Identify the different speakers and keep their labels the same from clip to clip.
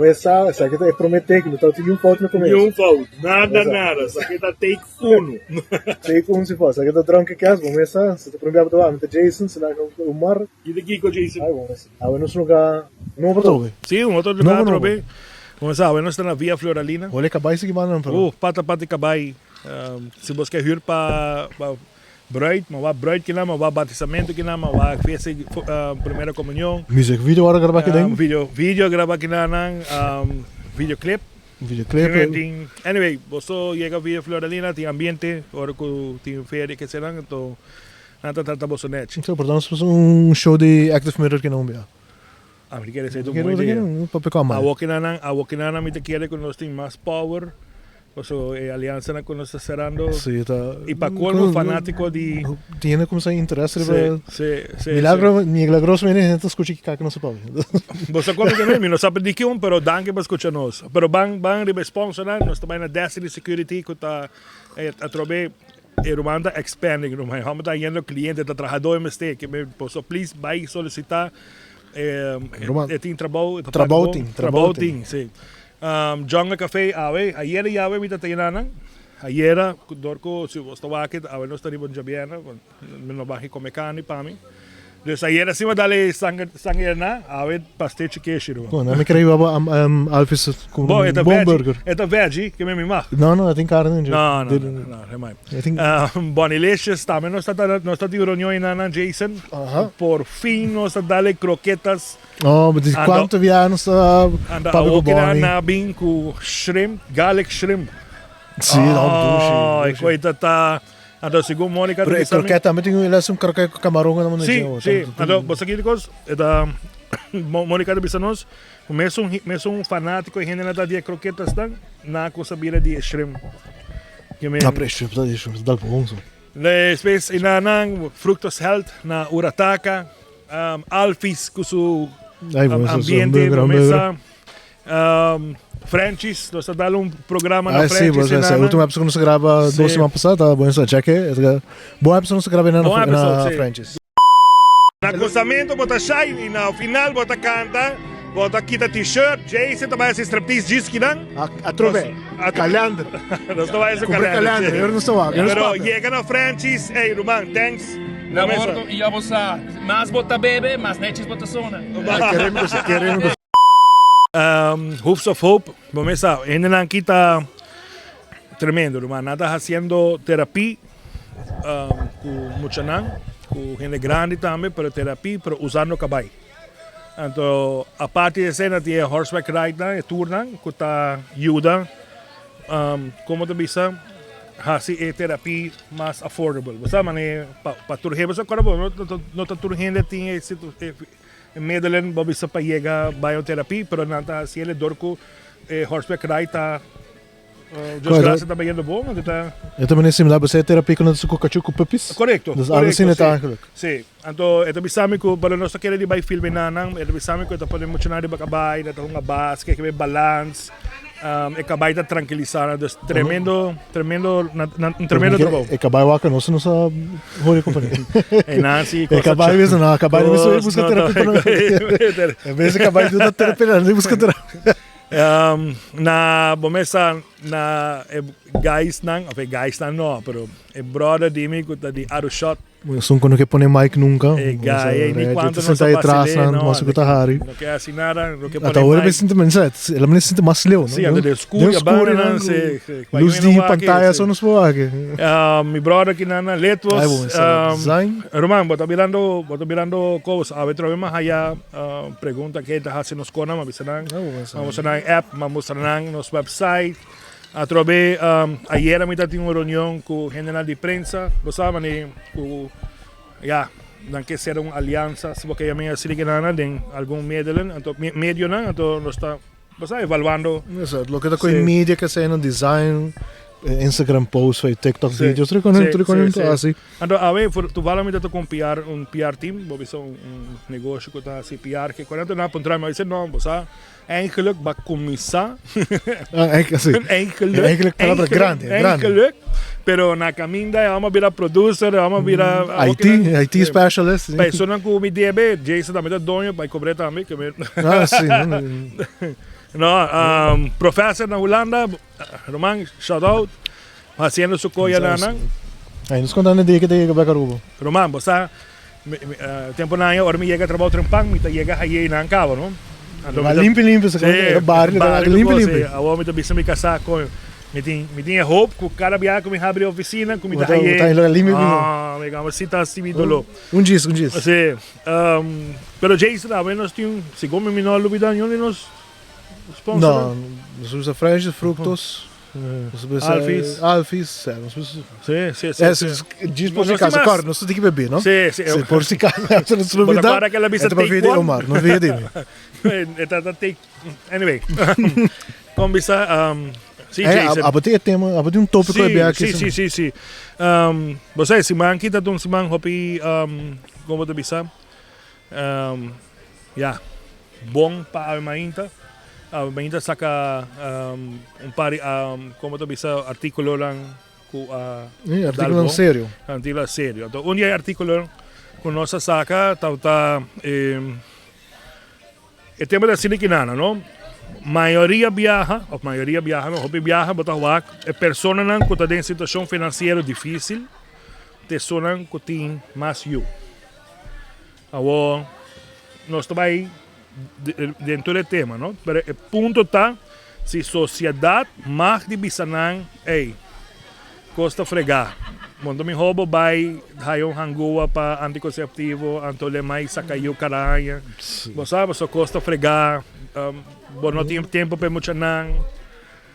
Speaker 1: começar, essa aqui é prometer que não tá tendo foto no começo.
Speaker 2: Nenhum foul. Nada. Isso aqui tá take 1.
Speaker 1: Take 1 se for, essa aqui tá drunk que é, começa, se tu prometer para o Jason, se lá o mar.
Speaker 2: E daqui com o Jason?
Speaker 1: Ai, bom, assim. Ah, nós nunca, não vou trocar.
Speaker 2: Sim, um outro lugar trobe. Começar, nós estamos na Via Floralina.
Speaker 1: Olha, acabar isso aqui, mano.
Speaker 2: Pata cabay. Se você quer ir para bruid, maar bruid que nama, batisamento que nama, festa primeira comunhão.
Speaker 1: Music video agora gravar aqui dentro.
Speaker 2: Video gravar aqui na videoclip. Anyway, você chega a Via Floralina, tem ambiente, agora que tem feira que será, então nada tá bolsonete.
Speaker 1: Então, portanto, show de Active Mirror que não via.
Speaker 2: Me quer dizer, muito ideia.
Speaker 1: Para pegar mais.
Speaker 2: A Wokinana me quer que nós tem mais power. Então, a aliança que nós estamos cerrando.
Speaker 1: Sim, tá.
Speaker 2: E para colmo fanático de...
Speaker 1: Tiene como se interesse.
Speaker 2: Sim.
Speaker 1: Milagrosamente, a gente escuta que não se pode.
Speaker 2: Você come que não sabe de que mas danke por escutar nós. Pero bang de responsa, nós também na Destiny Security que está a trobe e Romanda expanding. Vamos estar indo cliente, está trabalhador em mistake. So, please, vai solicitar. Tem trabalho, sim. John Café, ayer yawe mita tayanan. Ayer dorko si você estava aqui, nós estamos em Jabiana, não vai comer carne para mim. Dus ayer acima dali sangue na, pasteche queijo.
Speaker 1: Bom, eu me creio Alfis com bom burger.
Speaker 2: É veggie que me mag.
Speaker 1: Não, tem carne.
Speaker 2: Não, é mais. Bonilicious, também nós está de reunião na Jason. Por fim nós está dali croquetas.
Speaker 1: Oh, mas quanto viano está
Speaker 2: para o boni? Na bem com shrimp, garlic shrimp.
Speaker 1: Sim, não
Speaker 2: duche. Coita tá. Então, segundo Mônica...
Speaker 1: Pero croqueta também tem croqueta com camarão na mão.
Speaker 2: Sim. Então, você aqui diz, Mônica de nós, mesmo fanático e gente na dia croquetas estão na coisa bira de shrimp.
Speaker 1: Para shrimp, dá bom.
Speaker 2: Depois, na fructos health, na urataka, alfis, com o ambiente, promessa, Francis, nós estamos dando programa na Francis.
Speaker 1: Sim, a última época que nós grava 2 semanas passadas, bom isso, cheque. Boa época que nós grava na Francis.
Speaker 2: Na cruzamento, bota shine e no final, bota canta, bota quita t-shirt, Jason também esse striptease diz que não?
Speaker 1: A trove, a calhandra.
Speaker 2: Nós estamos esse calhandra.
Speaker 1: Eu não estou aqui.
Speaker 2: Pero chega na Francis, hey, Roman, thanks.
Speaker 3: Na morto, e eu vou sa, mais bota bebe, mais netes bota zona.
Speaker 1: Queremos.
Speaker 2: Hoops of Hope, vamos a ver, en kita tremendo, hermano. Nada haciendo terapia con mucha con gente grande también, pero terapia, pero usando caballo. Entonces, aparte de eso, tiene horseback ride, turnan, que está ayuda, como te dice, hace terapia más affordable. Você sabe, para tu gente, no está tu gente tiene em Medellín, vamos para chegar a bioterapia, pero não está se ele dorco horseback ride está desgraça está bem bom,
Speaker 1: eu também nem similar, você terapia quando você cocachu com pupis.
Speaker 2: Correto.
Speaker 1: Assim está.
Speaker 2: Sim. Então, é também que para nós querer de vai filme nanang, é também que está muito nada de cabay, da uma base, que é balance. E cabay está tranquilizar, dus tremendo trabalho.
Speaker 1: E cabay waka não se holy companhia.
Speaker 2: E Nancy,
Speaker 1: e cabay mesmo não, cabay mesmo busca terapia. É mesmo cabay do terapia, não busca terapia.
Speaker 2: Na bomesa na guys não, pero é brother de mim que está de Arushot.
Speaker 1: São quando que põe mic nunca.
Speaker 2: É guy, nem quando
Speaker 1: não se atrás não, mas que tá raro.
Speaker 2: Não quer assinar, não quer põe.
Speaker 1: Até agora me sinto mais certo. Ela me sente mais leu, não?
Speaker 2: Sim, anda de escuro, não se.
Speaker 1: Luz de pantalla só nos pôr aqui.
Speaker 2: Mi brother que na letos.
Speaker 1: Design.
Speaker 2: Roman, bota mirando coisas. A ver, trovemos allá pergunta que está fazendo nos cona, mas vamos a app, vamos a nos website. A trove, ayer a mitad tinha uma reunião com o general de prensa, você sabe, não quer ser uma aliança, se você chamar assim que nada, tem algum meio, então nós está evaluando.
Speaker 1: Exato, o que está com mídia que seja no design, Instagram post, TikTok videos, tudo assim.
Speaker 2: Então, a ver, tu vai lá me dar com um PR team, vou ver negócio que está assim, PR, que quando não apontar, mas isso não, você eigenlijk vai começar.
Speaker 1: Eigenlijk palavra grande.
Speaker 2: Eigenlijk, pero na caminda vamos virar producer, vamos virar
Speaker 1: IT specialist.
Speaker 2: Pessoa com me DB, Jason também é dono, vai cobrar também, que
Speaker 1: sim.
Speaker 2: No, professor na Holanda, Roman, shout out. Haciendo su coya nanan.
Speaker 1: Aí nos contando de que te llega para Carubo.
Speaker 2: Roman, bosa, tempo na yo, ormi llega trabalho trempang, mita llega aí na cabo, no?
Speaker 1: Mas limpo, essa coisa, é barulho, limpo.
Speaker 2: Agora me tô pensando me casar com me tinha hope que cada dia que me abre a oficina, que me dá aí.
Speaker 1: Tá limpo.
Speaker 2: Legal, mas se tá assim me dolou.
Speaker 1: Dia.
Speaker 2: Sim. Pero Jason, a ver, nós tínhamos, se como me não olvidar, onde nós sponsor.
Speaker 1: Não, nós usamos frangos, frutos. Alfis, diz por si caso, claro, não tem que beber, não?
Speaker 2: Sim.
Speaker 1: Por si caso, se não olvidar, é para ver o mar, não veio dele.
Speaker 2: Anyway, como bisa, sim,
Speaker 1: Jason. Abate tema, abate tópico é aqui.
Speaker 2: Sim. Você, se man kita tong si man hopi, como tu bisa, bom para a mainta. Mainta saca par, como tu bisa, artículo lang ku
Speaker 1: artículo sério.
Speaker 2: Artículo sério. Então, onde é artículo com nossa saca, tá é tema da siliquinana, não? Maioria viaja, hopi viaja, bota huac, é persona nan que tem situação financeira difícil, te sonan que tem mais eu. Agora, nós estamos aí dentro do tema, não? Mas o ponto tá, se sociedade mais de bisanan, costa fregar. Quando me roubo, vai hayon hangoa para anticonceptivo, antole mais sacayo caranha. Você sabe, só costa fregar, não tem tempo para muito nan.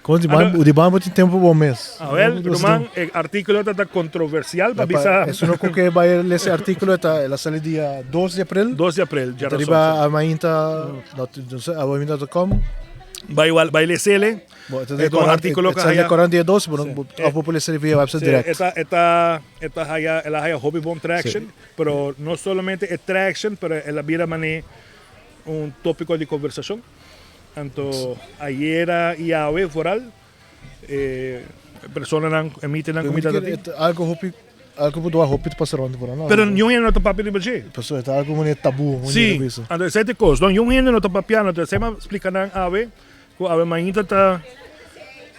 Speaker 1: Quando o debate tem tempo bom mês.
Speaker 2: Roman, o artículo está controversial para bisar.
Speaker 1: Isso não que vai ler esse artículo, ela sai dia 12 de abril.
Speaker 2: 12 de abril, já não sei.
Speaker 1: A mainta, a mainta.com.
Speaker 2: Vai ler ele.
Speaker 1: Então, o artículo que sai 42, a população via website direto.
Speaker 2: Ela haya hobby bom traction, pero não somente é traction, pero ela vira mané tópico de conversação. Então, ayer e a web foral, pessoas não emitem na comida da
Speaker 1: algo que hobby passar onde por lá.
Speaker 2: Pero não é no papel de budget.
Speaker 1: Pessoal, é algo muito tabu.
Speaker 2: Sim. Então, essa é a coisa. Não, não é no papel, não. Você me explica na ave, que a ave mainta tá.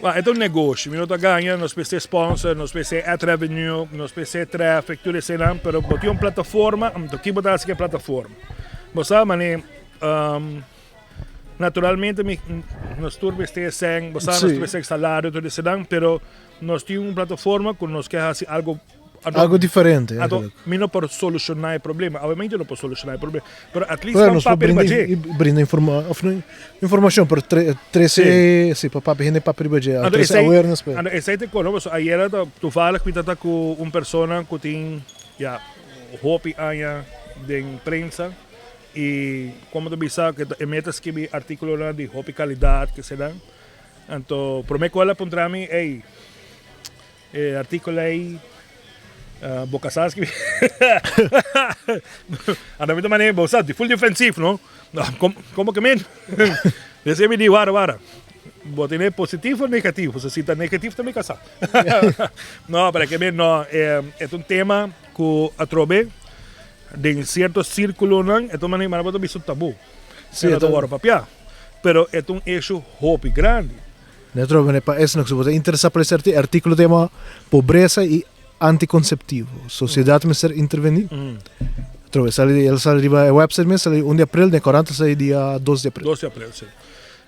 Speaker 2: É um negócio. Nós ganhamos, nós precisamos sponsor, nós precisamos ad revenue, nós precisamos traffic, tudo isso, mas botar uma plataforma, aqui botar essa plataforma. Você sabe, mané. Naturalmente, nós turbes têm sem, nós temos salário, tudo isso, pero nós temos uma plataforma que nós queremos fazer
Speaker 1: algo diferente.
Speaker 2: Não para solucionar o problema, obviamente não para solucionar o problema, mas at least não para budget.
Speaker 1: Brinda informação para 13, sim, para brinda para budget, 13 awareness.
Speaker 2: Essa é a coisa, ayer tu fala que está com uma pessoa que tem, hobby de imprensa. E como tu bisa que emeta escrever artículo de hobby qualidade que se dá. Então, por mim qual é para mim artículo aí bocasas que anda muito maneiro, bosa, de full defensivo, não? Como que men? Desse me diz vara. Botar positivo ou negativo? Se está negativo também casar. Não, para que men não é um tema que atrobe de certo círculo não, então maneira para botar bicho tabu. Sim, então agora papel. Pero é um eixo hobby grande.
Speaker 1: Netro bene pa es que se interessa por esse artículo tema pobreza e anticonceptivo. Sociedade me ser intervenir. Trove ele sale a website me sale 1 de abril, de 40 sai dia 12 de abril.
Speaker 2: 12 de abril, sim.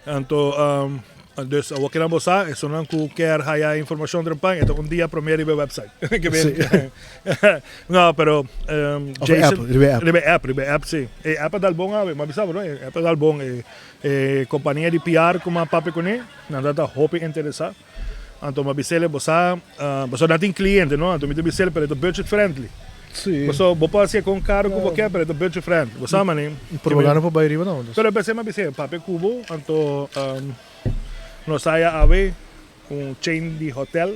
Speaker 2: Então, dus o que nós é só não quer haya informação de pan, então dia primeiro ir website. Que bem. Não, pero Jason, app, sim. App dal bom ave, mas sabe, não? App dal bom companhia de PR como a papi com ele, nada tá hobby interessado. Então, mas bisele você não tem cliente, não? Então, me bisele para budget friendly.
Speaker 1: Sim.
Speaker 2: Você pode fazer com caro como quer, para budget friendly. Você sabe, né?
Speaker 1: Problema para bairro não.
Speaker 2: Pero pensei mas bisele, papi cubo, então nós saia a ver chain de hotel.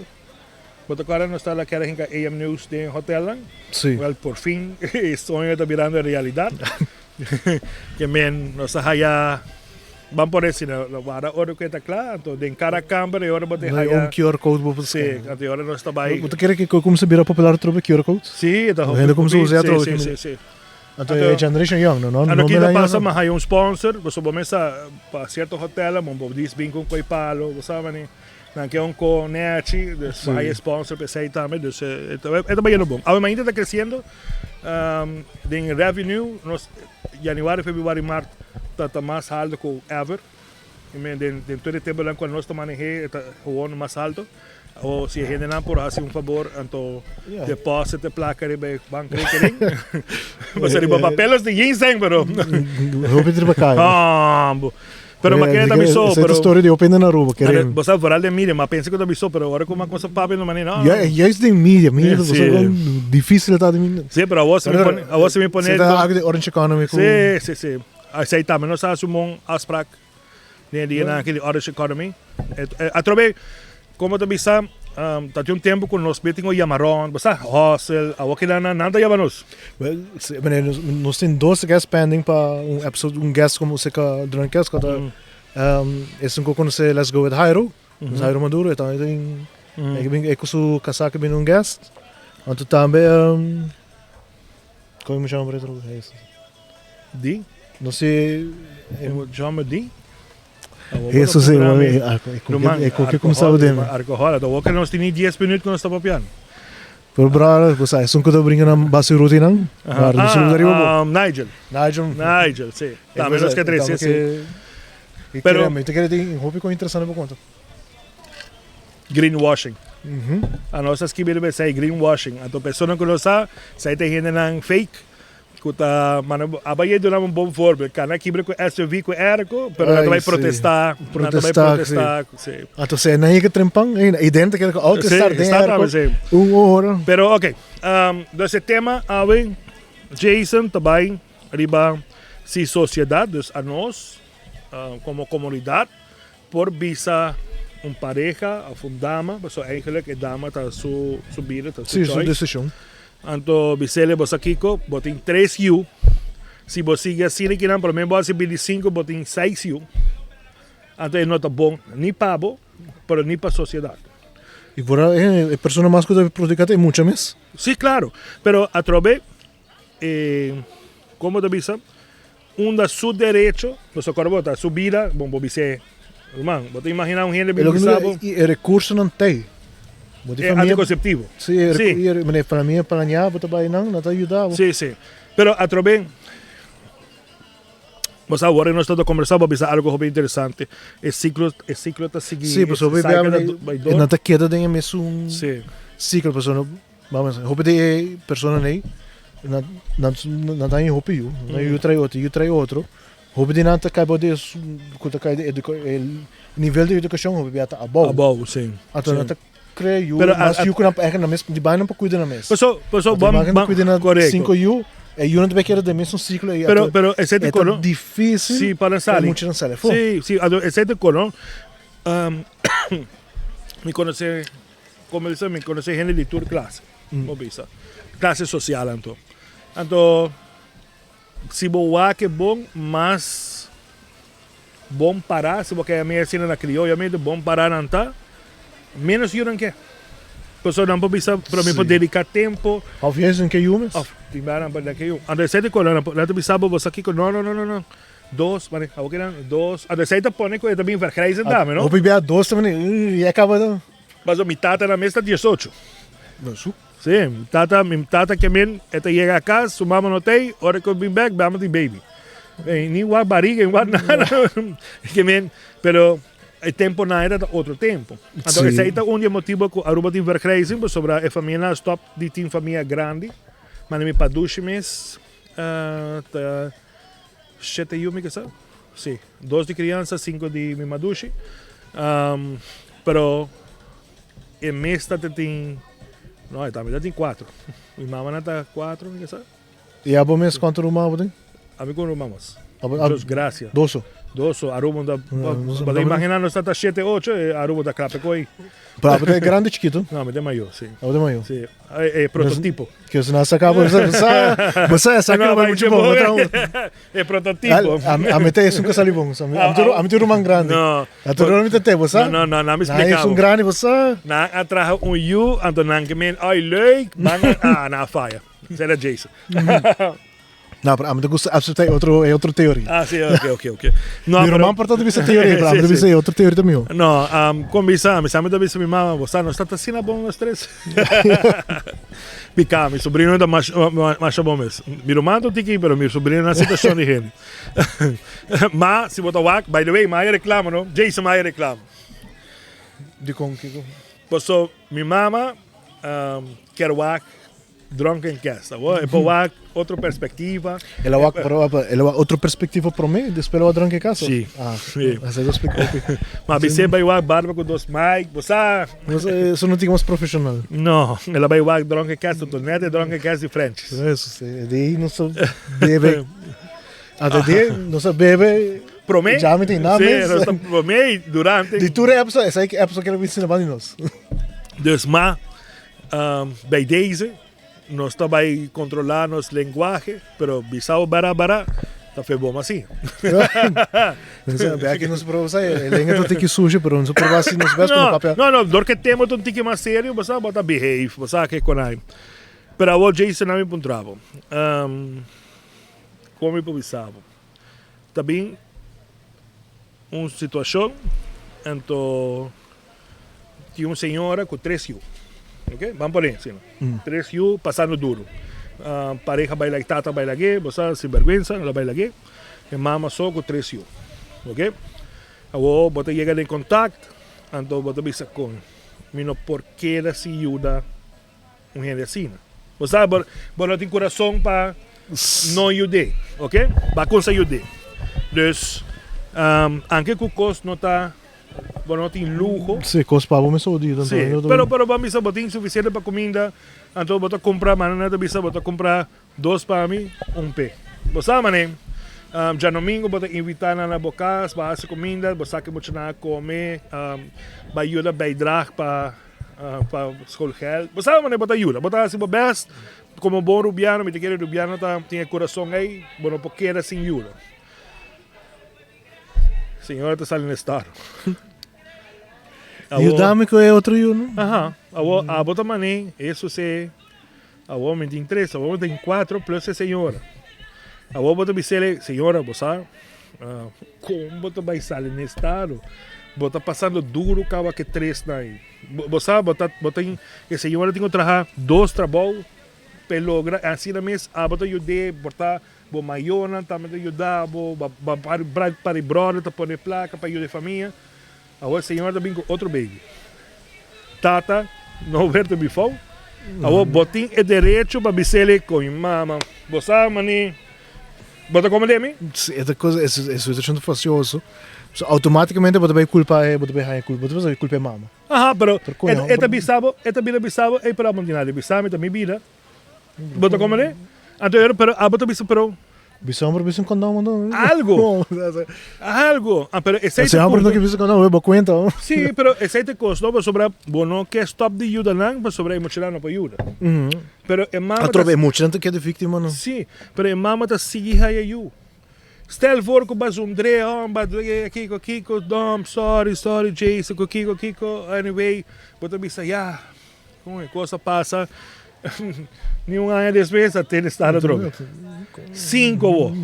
Speaker 2: Mas agora nós está lá que era AM News de hotel lá.
Speaker 1: Sim.
Speaker 2: Well, por fim, o sonho está virando realidade. Que men nós saia vamos por esse, agora hora que está claro, então de cada câmera e hora botar
Speaker 1: um QR code para
Speaker 2: sim, até agora nós está aí.
Speaker 1: Você quer que como se vira popular trobe QR code?
Speaker 2: Sim, está
Speaker 1: como se usa trobe.
Speaker 2: Sim.
Speaker 1: Então é Generation Young, não?
Speaker 2: Ano
Speaker 1: Não
Speaker 2: kita
Speaker 1: millennial,
Speaker 2: pasa
Speaker 1: não.
Speaker 2: mas hay sponsor, você começa para certo hotel, mo diz bem com palo, você sabe né? Na que com net, hay sponsor para sair também, é também bom. Ainda está crescendo, tem revenue, nos januário, fevereiro, março, está mais alto que ever. De todo o tempo quando nós estamos manejando, está o mais alto. Ou se a gente não por fazer favor, então depósito placa de banco rekening. Você riba papeles de ginseng, pero.
Speaker 1: Roupa de bacana.
Speaker 2: Pero maquineta também sou,
Speaker 1: pero. Essa história de open na rua, querendo.
Speaker 2: Você vai falar de mídia, mas pensa que eu também sou, pero agora como uma coisa papo não maneira.
Speaker 1: Ja, is de mídia, você difícil tá de mídia.
Speaker 2: Sim, pero a você me põe.
Speaker 1: Você tá água de Orange Economy.
Speaker 2: Sim. Aceitamos, nós fazemos um asprak, né, de naquele Orange Economy. Atrobe como tu bisa, tati tempo com nós meeting o Yamaron, basta hostel, awak na nada yabanos.
Speaker 1: Nós temos 12 guests pending para episode, guest como você que durante que esse que conhece Let's Go with Jairo, Jairo Maduro, então eu com o casaco bem guest, então também como me chama para outro
Speaker 2: Di?
Speaker 1: Não sei,
Speaker 2: eu chamo Di.
Speaker 1: Isso sim, é qualquer como sabe dele.
Speaker 2: Alcohol, então que nós temos 10 minutos que nós estamos papiando.
Speaker 1: Por brother, você é só que eu brinco na base rutina, mas não sei o
Speaker 2: Nigel, sim. Tá, menos que 3, sim.
Speaker 1: Pero eu quero ter roupa com interessante para conta.
Speaker 2: Greenwashing. A nossa esquina vai ser greenwashing. Então pessoa que não sabe, sai tem gente não fake. Kuta mano abaye do um bom forma kana kibre com SUV com erco pero não vai protestar sim
Speaker 1: então se não é que trempang idêntico que auto estar dentro hora
Speaker 2: pero ok desse tema aí Jason também riba si sociedade a nós como comunidade por visa pareja a fundama so eigenlijk é dama tá subir tá
Speaker 1: sim sua decisão.
Speaker 2: Anto bisele bosa kiko, botin 3 U. Se você sigue assim que não, pelo menos você 25, botin 6 U. Anto é nota bom, nem para bo, pero nem para a sociedade.
Speaker 1: E por a pessoa mais que deve proteger é muito mais.
Speaker 2: Sim, claro, pero a través, como te bisa, da seu direito, você corre sua vida, bom, você, irmão, você imagina gente bem pensado.
Speaker 1: E recurso não tem.
Speaker 2: É anticonceptivo.
Speaker 1: Sim, para mim, para mim, você vai não te ajudar.
Speaker 2: Sim. Pero a través, mas agora nós estamos conversando sobre algo bem interessante. O ciclo está seguindo.
Speaker 1: Sim, pessoal, não te queda de mesmo ciclo, pessoal. Vamos, roupa de pessoa nem, não tem roupa eu, eu traio outro. Roupa de nada cai bode, quando cai de nível de educação, roupa está above.
Speaker 2: Sim.
Speaker 1: Então não te creio, mas eu que não na mesma, de baixo não para cuidar na mesma.
Speaker 2: Pessoal, vamos
Speaker 1: cuidar na 5 U. E eu não te quero de mesmo ciclo aí.
Speaker 2: Pero esse é
Speaker 1: difícil.
Speaker 2: Sim, para sair.
Speaker 1: Muito não sai.
Speaker 2: Sim, esse é me conhece, como eles me conhece gente de tour classe, classe social então, se boa que bom, mas bom parar, se você é meio assim na criolla, meio bom parar não tá, menos eu não quer. Pessoal não pode pensar para mim poder dedicar tempo.
Speaker 1: Talvez em que eu mesmo.
Speaker 2: Timbara para que eu. Ando sete com não pensar você aqui com não. Dos, mano, alguém dos. Ando sete põe com também verkrijzen dame, não?
Speaker 1: Eu bebi a dois também e acaba não.
Speaker 2: Mas o mitata na mesa 18.
Speaker 1: Não su.
Speaker 2: Sim, mitata que men, esta chega a casa, sumamos no tei, hora que eu vim back, vamos de baby. Nem o barriga, nem nada. Que men, pero o tempo não era outro tempo. Então, esse aí é um motivo que a Aruba tem verkrijzen, sobre a família stop de tem família grande, mas não me paduche mês, 7 yumi que sabe? Sim, 2 de criança, 5 de me maduche. Pero em mês tem, não, também tem 4. Minha mamãe está 4, que sabe?
Speaker 1: E a bom mês quanto rumava tem?
Speaker 2: Amigo rumamos. Graças. Doso, Aruba da. Para imaginar, nós está 7, 8, Aruba da Crapecoi.
Speaker 1: Para é grande chiquito?
Speaker 2: Não, mas é maior, sim.
Speaker 1: É de maior.
Speaker 2: Sim, é prototipo.
Speaker 1: Que você não sacava, você sacava muito bom.
Speaker 2: É prototipo.
Speaker 1: A meta é isso que sali bom. A meta é um grande.
Speaker 2: Não.
Speaker 1: A tua não tem você?
Speaker 2: Não, me explicava.
Speaker 1: É um grande você?
Speaker 2: Na atrás U, então não que men, ai leuk, não falha. Será Jason.
Speaker 1: Não, para mim me gusta absolutamente outra teoria.
Speaker 2: Ah, sì, ok. No,
Speaker 1: Mi romano portato questa teoria, para mim
Speaker 2: sì.
Speaker 1: é outra teoria também.
Speaker 2: No, come mi sa da visto mia mamma, você não está assim na bom stress. Pica, mi sobrino da mais bom mesmo. Mi romano tiki, pero mi sobrino na situação de gente. Mas se botar wak, by the way, mais reclama, não? Jason mais reclama.
Speaker 1: De como que...
Speaker 2: Posso, minha mama quer wak drunken cast, tá bom? É para wak outra perspectiva.
Speaker 1: Ela é outra perspectiva para mim, depois ela drunk em casa?
Speaker 2: Sim.
Speaker 1: Ah,
Speaker 2: Sim.
Speaker 1: mas eu explico.
Speaker 2: Mas você vai wak barba com dois mic, você...
Speaker 1: Mas isso não tínhamos profissional.
Speaker 2: Não, ela vai wak drunken cast, tu net é drunken cast de frente.
Speaker 1: Isso, daí não sou bebe... Até daí não sou bebe...
Speaker 2: Pro me?
Speaker 1: Já me tem nada mesmo.
Speaker 2: Sim, pro me, durante...
Speaker 1: De tudo é a pessoa que ela me ensina para nós.
Speaker 2: Dus maar, bij deze, nós está vai controlar nosso linguagem, pero bisao bara, tá foi bom assim.
Speaker 1: Aqui não se prova isso aí, ele ainda tem que sujo, pero não se prova assim, não se vê com papel.
Speaker 2: Não, porque temos um tique mais sério, você bota behave, você que com aí. Pero a voz Jason não me encontrava. Como eu bisavo. Também, uma situação, então, tinha uma senhora com 3 filhos. Ok? Vamos por aí, sim. 3 filhos passando duro. Pareja baila tata baila aqui, você sem vergonha, ela baila aqui. E mama só com 3 filhos. Ok? Agora, você chega em contato, então você bisa com mino por que ela se ajuda uma gente assim. Você não tem coração para não ajudar, ok? Para conseguir ajudar. Dus, anche com o custo não está, não tem luxo.
Speaker 1: Sim, coisa para me saúde.
Speaker 2: Sim, pero vamos a botar suficiente para comida, então vou comprar, mas não é vou comprar 2 para mim, pé. Você sabe, já domingo vou invitar na bocas, para fazer comida, você que muito na comer, vai ajudar a drag para escolher. Você sabe, vou ajuda, vou assim, best, como bom rubiano, me quer rubiano tem coração aí, não porque era sem ajuda. Senhora está saindo estado.
Speaker 1: E o dame que é outro eu, não?
Speaker 2: Ajá. A bota mané, isso se. A homem tem 3, a homem tem 4, plus a senhora. A bota me sele, senhora, você como bota vai sair nesse estado? Bota passando duro, cava que 3 daí. Você bota a senhora tem que trabalhar 2 trabalhos, pelo assim na mesa, a bota ajudar, bota bo maiona, também ajudar, bo para brother, para pôr placa, para ajudar a família. Agora a senhora também com outro baby. Tata, não verte bifão. Agora botim é direito para bisele com mama. Você mani, bota como de mim?
Speaker 1: Essa coisa, essa situação facioso. Automaticamente você vai culpar, você vai culpar, você vai culpar mama.
Speaker 2: Aham, pero esta bisabo, é para mandinar, bisame também vida. Bota como de? Então, pero a bota bisabo, pero
Speaker 1: Bisão condão, não.
Speaker 2: Algo. Pero esse
Speaker 1: é uma pergunta que bisão condão, eu vou conta.
Speaker 2: Sim, pero esse é custo sobre bueno que stop de ajuda não, mas sobre emocional não pode ajuda. Pero a mama
Speaker 1: atrove muito não que é de vítima não.
Speaker 2: Sim, pero a mama tá seguir aí eu. Stel for com basundre, Kiko, dom, sorry, Jason, Kiko, anyway, bota bisa ya. Como é coisa passa. Nenhum ano depois até estar a droga. 5 ou.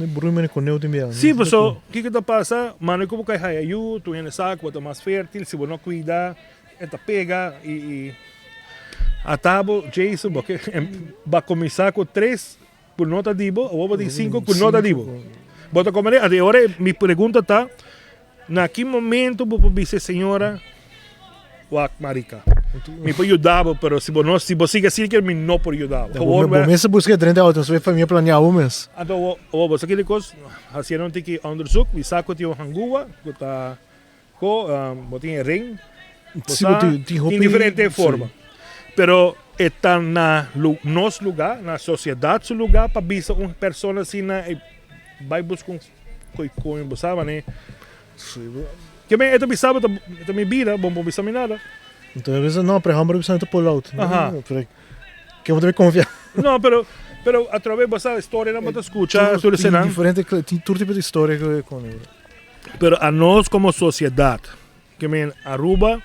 Speaker 2: Sim, pessoal, o que está passando? Mano, como que é aí, tu ainda sabe, bota mais fértil, se você não cuidar, ela pega e a tábua, Jason, porque vai começar com 3 por nota dibo, ou vai ter 5 por nota dibo. Bota como é, agora minha pergunta está, na que momento você dizer, senhora, wak marica. Me pode ajudar, mas se você siga assim, me não pode ajudar.
Speaker 1: Bom, essa busca 30 anos, você vai planear um mês.
Speaker 2: Então, você quer coisa, fazendo um tique underzoek, we saco tinha hangua, que tá botinha ring, em diferente forma. Pero está na nosso lugar, na sociedade lugar para ver uma pessoa assim na vai buscar coisa, você sabe, né? Que bem, esta bisaba também vira, bom para bisar nada.
Speaker 1: Então, às vezes, não, para hamburger precisa pull out. Que eu vou confiar.
Speaker 2: Não, pero através dessa história não pode escutar, tudo isso não.
Speaker 1: Diferente, tem todo tipo de história com ele.
Speaker 2: Pero a nós como sociedade, que bem, Aruba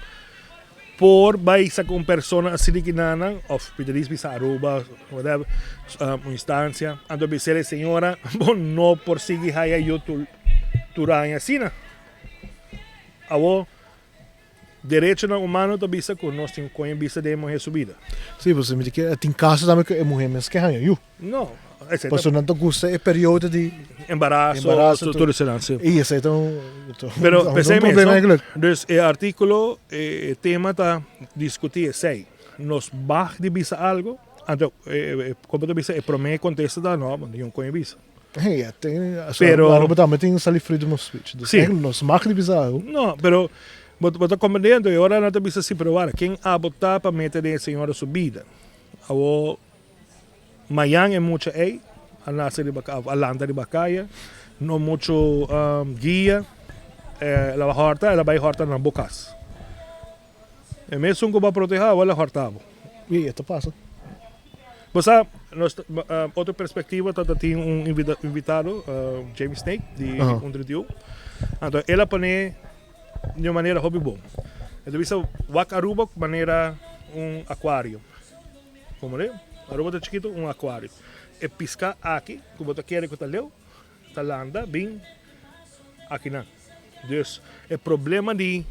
Speaker 2: por baisa com persona assim que nana, of pedir bisa Aruba, whatever, uma instância, ando bisele senhora, bom não por seguir haya eu turanha assim, né? Avo direito na humano to bisa com nós tem coin bisa de morrer subida.
Speaker 1: Sim, você me diz que tem casos também que é mulher mesmo que ganha, viu?
Speaker 2: Não, esse
Speaker 1: Posso não gosta é período de
Speaker 2: embaraço, tudo isso não.
Speaker 1: e esse então
Speaker 2: Pero pensei
Speaker 1: problema
Speaker 2: mesmo,
Speaker 1: é
Speaker 2: dus o artículo, o tema está discutir sei, nos bach de bisa algo, então, como tu bisa, promete contesta da não, não conhe bisa.
Speaker 1: é, tem
Speaker 2: Pero-
Speaker 1: a Aruba também tem sali free no switch.
Speaker 2: Sim.
Speaker 1: Nos marca de bizarro.
Speaker 2: Não, pero você compreendendo, e agora não te bisa se provar, quem a botar para meter em senhora subida, o Mayang é muito aí, a landa de bacaia, não muito guia, ela vai horta na bocas. É mesmo que vai proteger, ela hortava.
Speaker 1: E esto passa.
Speaker 2: Você, outra perspectiva, tem invitado, James Snake, de Undridiu. Então, ela põe de uma maneira hobby bom. Então, você vai Aruba de maneira aquário. Como é? Aruba é chiquito, aquário. E piscar aqui, que você quer que leu, landa, bem, aqui não. Então, o problema de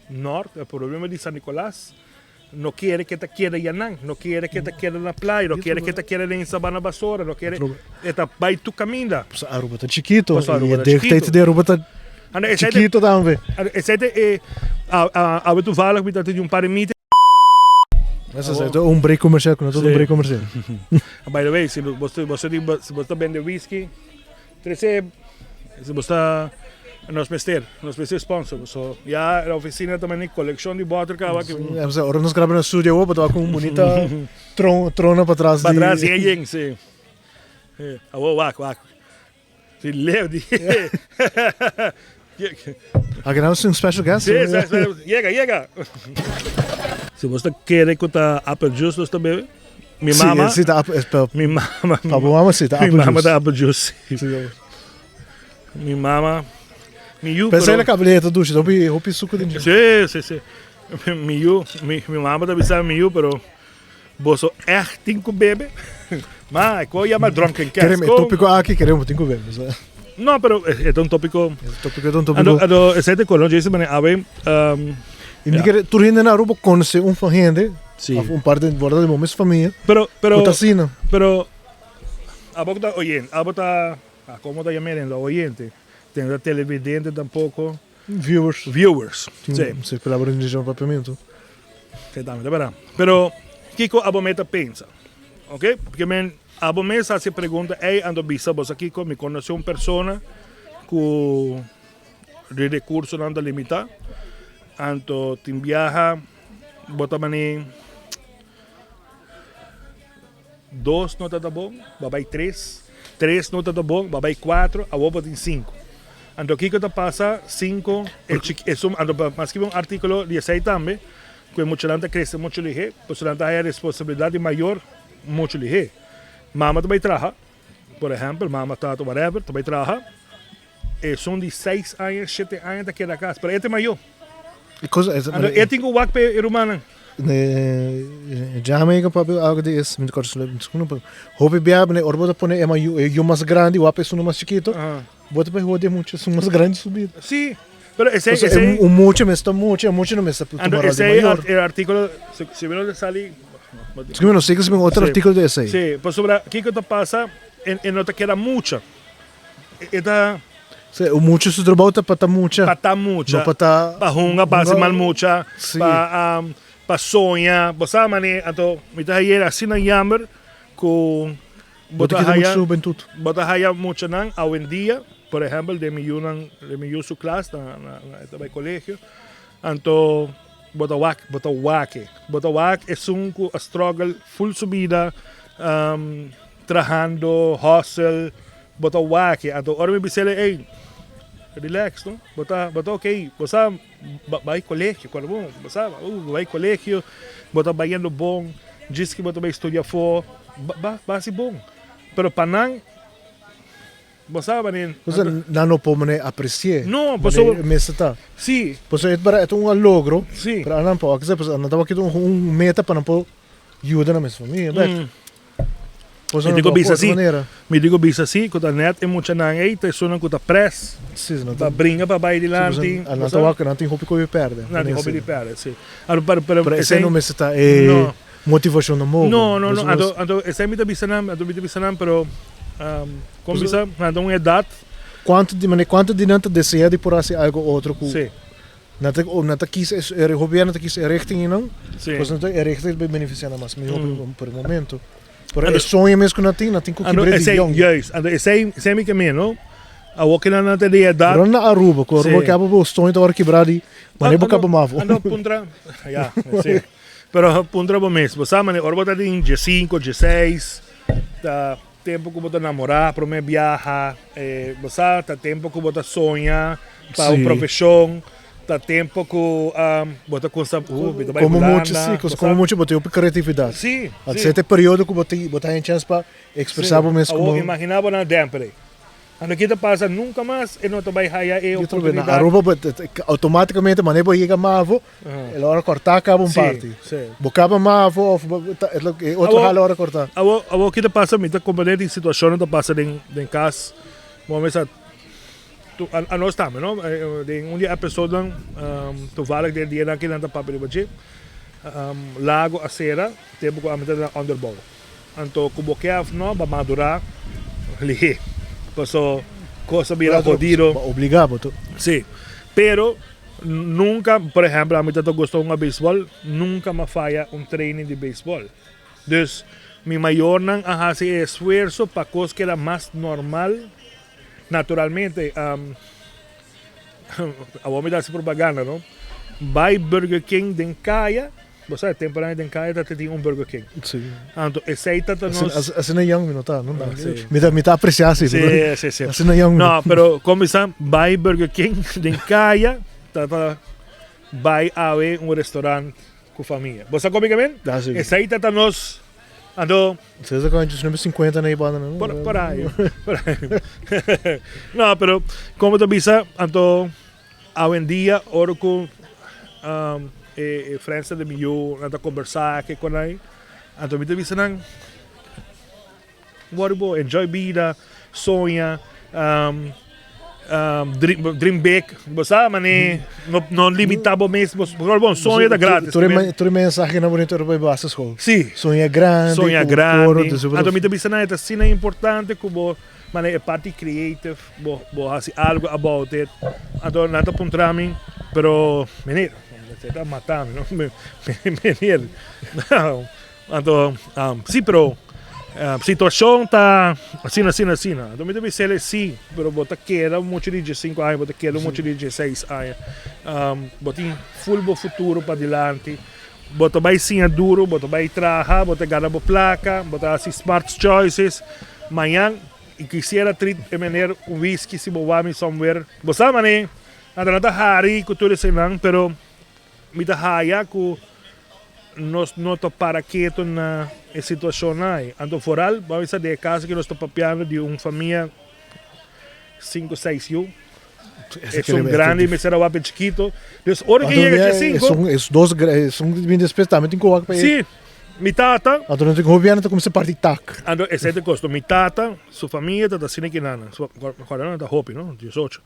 Speaker 2: norte, o problema de San Nicolás, não quer que te quede Yanang, não quer que te quede na praia, não quer que te quede em Sabana Basura, não quer que vai tu caminha.
Speaker 1: A Aruba tá chiquito.
Speaker 2: Pois a Aruba
Speaker 1: E
Speaker 2: tá
Speaker 1: de
Speaker 2: chiquito.
Speaker 1: jeito de Aruba tá chiquito também.
Speaker 2: Esse é a tu fala que tem par de mita.
Speaker 1: Esse é um break comercial, não todo um break comercial.
Speaker 2: By the way, se você vende whisky, se você nos mestre sponsor, so já a oficina também tem coleção de vodka que
Speaker 1: Agora nós gravamos no estúdio, eu tô com bonita trona para trás.
Speaker 2: para trás e aí, sim. Wak. Se leve.
Speaker 1: Aqui nós temos um special guest.
Speaker 2: Chega. Se você quer que tá apple juice, você bebe. Minha
Speaker 1: Sim,
Speaker 2: mama,
Speaker 1: sim, tá.
Speaker 2: minha mama,
Speaker 1: Para mama sim, tá.
Speaker 2: minha mama dá apple juice. Minha mama, minha
Speaker 1: Pensei na cabreta do chão, roupa suco de mim.
Speaker 2: Sim. Minha mama deve saber minha, pero você tem que beber. Mas qual é a drunken cat?
Speaker 1: Queremos, tópico aqui, queremos, tem que ver.
Speaker 2: Não, pero é um tópico.
Speaker 1: Tópico é um tópico.
Speaker 2: Esse é de colón, Jason, mas a ver,
Speaker 1: Indica, tu rende na Aruba conhece gente,
Speaker 2: sim.
Speaker 1: parte de borda de momentos família.
Speaker 2: Pero
Speaker 1: Cotacina.
Speaker 2: Pero a boca da oyente, a boca como está llamando oyente, tem televidente tampoco,
Speaker 1: Viewers.
Speaker 2: sí,
Speaker 1: Se esperava em região papiamento.
Speaker 2: Exatamente, verdad. Pero Kiko abometa pensa, ok? Porque a bomesa se pergunta, hey, ando bisa vos Kiko, me conoce uma persona com recursos não anda limitado, anto tem viaja, bota mani 2 não tá bom, babai 3 não tá bom, babai 4, a boba tem 5. Então, Kiko tá passa 5, mas que um artículo de 6 também, que muito lanta cresce muito ligeiro, pois lanta tem a responsabilidade maior muito ligeiro. Mama também trabalha, por exemplo, mama tá whatever, também trabalha, e são de 6 anos, 7 anos daqui da casa, mas ele é maior.
Speaker 1: E coisa
Speaker 2: Então, ele tem que o WAC para irmã.
Speaker 1: Jamaica papi algo de isso, me recordo desculpa. Hobby biab ne orbo da pone é mais mais grande, o ape é mais chiquito. Bota para rodear muito, são mais grandes subida.
Speaker 2: Sim, mas esse
Speaker 1: O muito mas está muito não me está por
Speaker 2: então, esse é o artículo, se viram de salir.
Speaker 1: Desculpa, não sei que se outro artigo desse aí.
Speaker 2: Sim, por sobre o que está passa, e nota que era muita. Eta
Speaker 1: O muito se trabalha para tá mucha.
Speaker 2: pata mucha,
Speaker 1: Não para tá
Speaker 2: pa hunga, pa si mal mucha,
Speaker 1: Sim.
Speaker 2: pa sonha, bosa mani ato mita hayera assim na yammer com
Speaker 1: Bota
Speaker 2: bota
Speaker 1: que muito
Speaker 2: haya
Speaker 1: juventude.
Speaker 2: bota haya mucha nang hoy en día, por ejemplo, de mi su clase na colegio, anto bota wak es un struggle full subida, trabajando, hustle, bota wak, anto ahora me bisele hey relax, no? Bota ok, bota vai colégio, quando bom, bota vai colégio, bota vai indo bom, diz que bota vai estudar fora, base bom. Pero panang Você manin.
Speaker 1: Pues não pode apreciar.
Speaker 2: Não,
Speaker 1: mas
Speaker 2: pessoa-
Speaker 1: mesa tá.
Speaker 2: Sim,
Speaker 1: Pues é um logro.
Speaker 2: sim.
Speaker 1: Para não pode, pues não tava aqui meta para não pôr ajuda na minha família. Pues
Speaker 2: Eu
Speaker 1: não
Speaker 2: digo
Speaker 1: pode
Speaker 2: bisa assim.
Speaker 1: maneira.
Speaker 2: Me digo bisa assim, que a net é muito nang aí, te sonan que a press,
Speaker 1: Sim, não
Speaker 2: para
Speaker 1: tá.
Speaker 2: brincar para baixo de lá,
Speaker 1: Não tava que não tem roupa que eu perde.
Speaker 2: não tem hobby de pera, sim.
Speaker 1: Para esse
Speaker 2: esse
Speaker 1: não mesa tá é
Speaker 2: Não.
Speaker 1: motivação no mundo.
Speaker 2: não, esse é muito bisanam, pero como bisa, ando uma idade,
Speaker 1: Quanto de não deseja de por assim algo outro que
Speaker 2: sim,
Speaker 1: não tá quis o governo tá quis richting não.
Speaker 2: sim.
Speaker 1: Pues não tá richting para beneficiar mais por momento. Por
Speaker 2: Ando-
Speaker 1: é sonho mesmo que não tem que
Speaker 2: Ando
Speaker 1: quebrar
Speaker 2: esse
Speaker 1: de young.
Speaker 2: juist, ando esse é mi caminho, a walk na na de idade.
Speaker 1: Pero na Aruba, ko
Speaker 2: Sim.
Speaker 1: Aruba que abo sonho tá hora quebrar de, mas nem boca mavo.
Speaker 2: Ando puntra, ja, sim. Pero puntra bom mês, você sabe, né? Orbo tá em dia 5, dia 6, tá tempo que você namorar, para me viajar, você sabe, tá tempo que você sonha para
Speaker 1: Sim.
Speaker 2: uma profissão, tá tempo que você consegue,
Speaker 1: Como muito sim, como muito botei op criatividade.
Speaker 2: Sim,
Speaker 1: At
Speaker 2: sim.
Speaker 1: certo período que botei em chance para expressar o mesmo
Speaker 2: Eu
Speaker 1: como
Speaker 2: imaginava na dempre. Ano kita passa nunca mais e não te vai haya e
Speaker 1: na
Speaker 2: oportunidade.
Speaker 1: Aruba automaticamente mané bo chega mavo, ela hora cortar acaba
Speaker 2: Sim,
Speaker 1: parte.
Speaker 2: sim.
Speaker 1: Bocaba mavo, outro
Speaker 2: Abo-
Speaker 1: halo hora cortar.
Speaker 2: Abo kita passa mita compreender em situação que passa em casa. Vamos ver a nós também, não? De dia a pessoa tu vale de dia naquele anda papel de budget. Lago a cera, tempo que a metade na underbowl. Anto kubo kaya no ba madurar lihe. Paso cosa vira jodido.
Speaker 1: Obrigado, tu.
Speaker 2: Sí, pero nunca, por ejemplo, a mí te gustó un béisbol, nunca me falla un training de béisbol. Entonces, mi mayor nan hace esfuerzo para cosas que era más normal, naturalmente. A vos me das propaganda, ¿no? Vai Burger King den Kaya, você temporada den Kaya, tá tem Burger King.
Speaker 1: Sim.
Speaker 2: Então, esse aí tá nos...
Speaker 1: Assim não é young, não tá, não dá.
Speaker 2: Sim.
Speaker 1: Me tá apreciar assim.
Speaker 2: Sí, sí.
Speaker 1: Assim não é young.
Speaker 2: No, pero como están, vai Burger King de Kaya, vai a ver un restaurante con familia. ¿Vos sabés comigo bien?
Speaker 1: Ah, sim.
Speaker 2: Esse aí tá nos ando
Speaker 1: Vocês com a gente número 50 na Ibana, não?
Speaker 2: por ahí. Por ahí. No, pero como te avisa, ando hoy en día, ahora con friends de mim, ando conversar aqui com aí, ando me te avisa nang, enjoy vida, sonha, dream big, você sabe, não limitado mesmo, bom, sonho é grátis.
Speaker 1: Tu mensagem na bonita para basta escola.
Speaker 2: Sim,
Speaker 1: Sonha grande.
Speaker 2: sonha
Speaker 1: com
Speaker 2: grande.
Speaker 1: coro,
Speaker 2: Então, me avisa nang, essa cena é importante, como é parte creative, vou fazer algo about it. Então, nada para mim, pero, menino, você está matando, não? Menino. Então, sim, pero situação está assim. Então, me deve ser sim, pero bota queda muito de 5 anos, bota queda muito de 16 anos. Bota full bo futuro para diante. Bota vai sim duro, bota vai trabalhar, bota ganhar placa, bota assim smart choices. Amanhã, e quisiera tener um whisky se bobami somewhere. Você sabe, né? Anda nada hari que tudo isso não, pero me dá haya que nós não tô para quieto na situação aí. Ando foral, vamos de casa que nós tô papiando de uma família 5, 6 eu. É um grande, me será um chiquito. Então, hora que chega de 5.
Speaker 1: São bem despertamento em coac para
Speaker 2: Sim, mi tata,
Speaker 1: a durante o governo tá começando a partir tac.
Speaker 2: ando esse é custo. Mi tata, sua família tá assim que nada. Agora tá hopi, não? 18.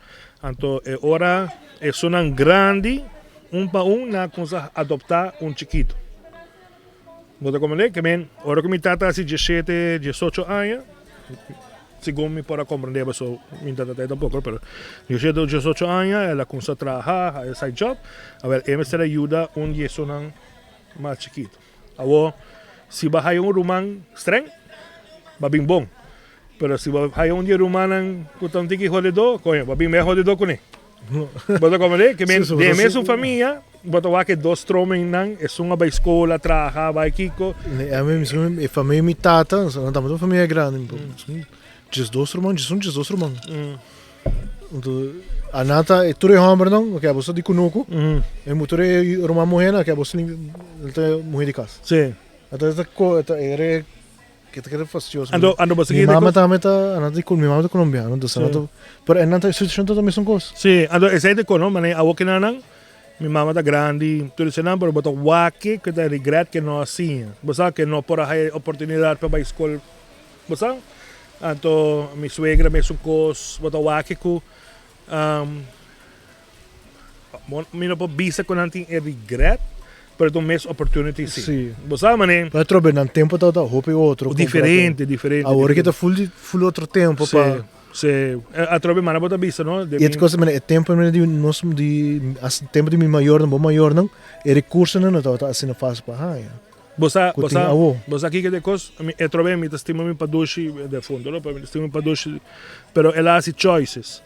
Speaker 2: Então, ora é um grande, para na coisa adoptar chiquito. Você como é que bem, ora que mi tata assim 17, 18 anos, segundo me pode compreender, so mi tata tem pouco, pero 17, 18 anos, ela começa a trabalhar, a side job, a ver, ela se ajuda onde é mais chiquito. Agora, se vai um rumang streng, vai bem bom. Pero se vai um dia rumanan com tanto que rodedor, coño, vai bem mais rodedor com ele. Você como é que bem, de mesmo família, bota lá que dois tromem não, é uma para escola, trabalhar, vai kiko.
Speaker 1: É mesmo, é família me tata, não tá muito família grande. Diz dois irmãos. Então, a nata é tudo homem não, que é você de kunuku. É muito irmã morena, que é você ele tem mulher de casa.
Speaker 2: Sim.
Speaker 1: Então essa era que era fastidioso.
Speaker 2: Ando basta
Speaker 1: Mi
Speaker 2: aqui
Speaker 1: mamá
Speaker 2: de
Speaker 1: também tá, mi mamá é colombiana, então
Speaker 2: Sim.
Speaker 1: pero é nanta situação também são coisas.
Speaker 2: Sim, ando esse de kono, mane awo kinanang. Mi mama tá grande, tudo isso não, pero boto waki que tá regret que não assim. Você que não por a oportunidade para ir escola. Você? Então, minha suegra me sucos, boto waki que mi não pode bisa com nanti regret, pero tu mes opportunity sim.
Speaker 1: Sim.
Speaker 2: Você, mane?
Speaker 1: Para trobe, no tempo tá roupa e outro.
Speaker 2: Diferente.
Speaker 1: Agora que tá full outro tempo para.
Speaker 2: Se a trobe mana bota bisa, no?
Speaker 1: E outra coisa, é tempo de nós tempo de mi maior, não bom maior não, é recurso não tá assim não faz para raia.
Speaker 2: Você aqui que de cos, eu trobe mi testimo mi padushi de fundo, no? Mi testimo mi padushi, pero ela hace choices.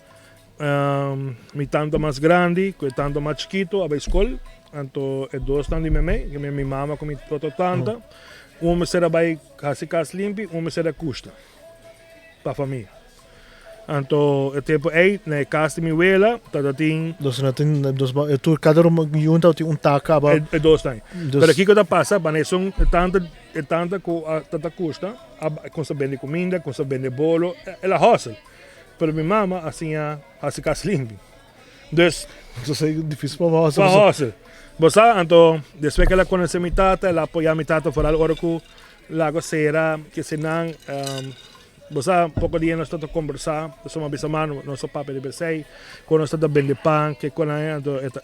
Speaker 2: Mi tanto mais grande, que tanto mais chiquito, a escola, então é dois tanto de meme, que mi mama com mi proto tanta, uma será vai casa limpi, uma será custa para família. Então, o tempo aí, na casa de minha abuela, tem
Speaker 1: Dos não tem tu cada junta tem taca aba.
Speaker 2: é dois tem. Mas aqui que está passa, para são tanta com tanta custa, com se vende comida, com se vende bolo, ela roça. Pero minha mama assim a casa limpa.
Speaker 1: Isso é difícil para nós.
Speaker 2: Para roça. Você, então, depois que ela conhece minha tata, ela apoia minha tata fora do orco, lá gostera que se não Você pouco dia nós estamos a conversar, somos bisamano, nosso papo de BC, quando nós estamos a vender pão, que quando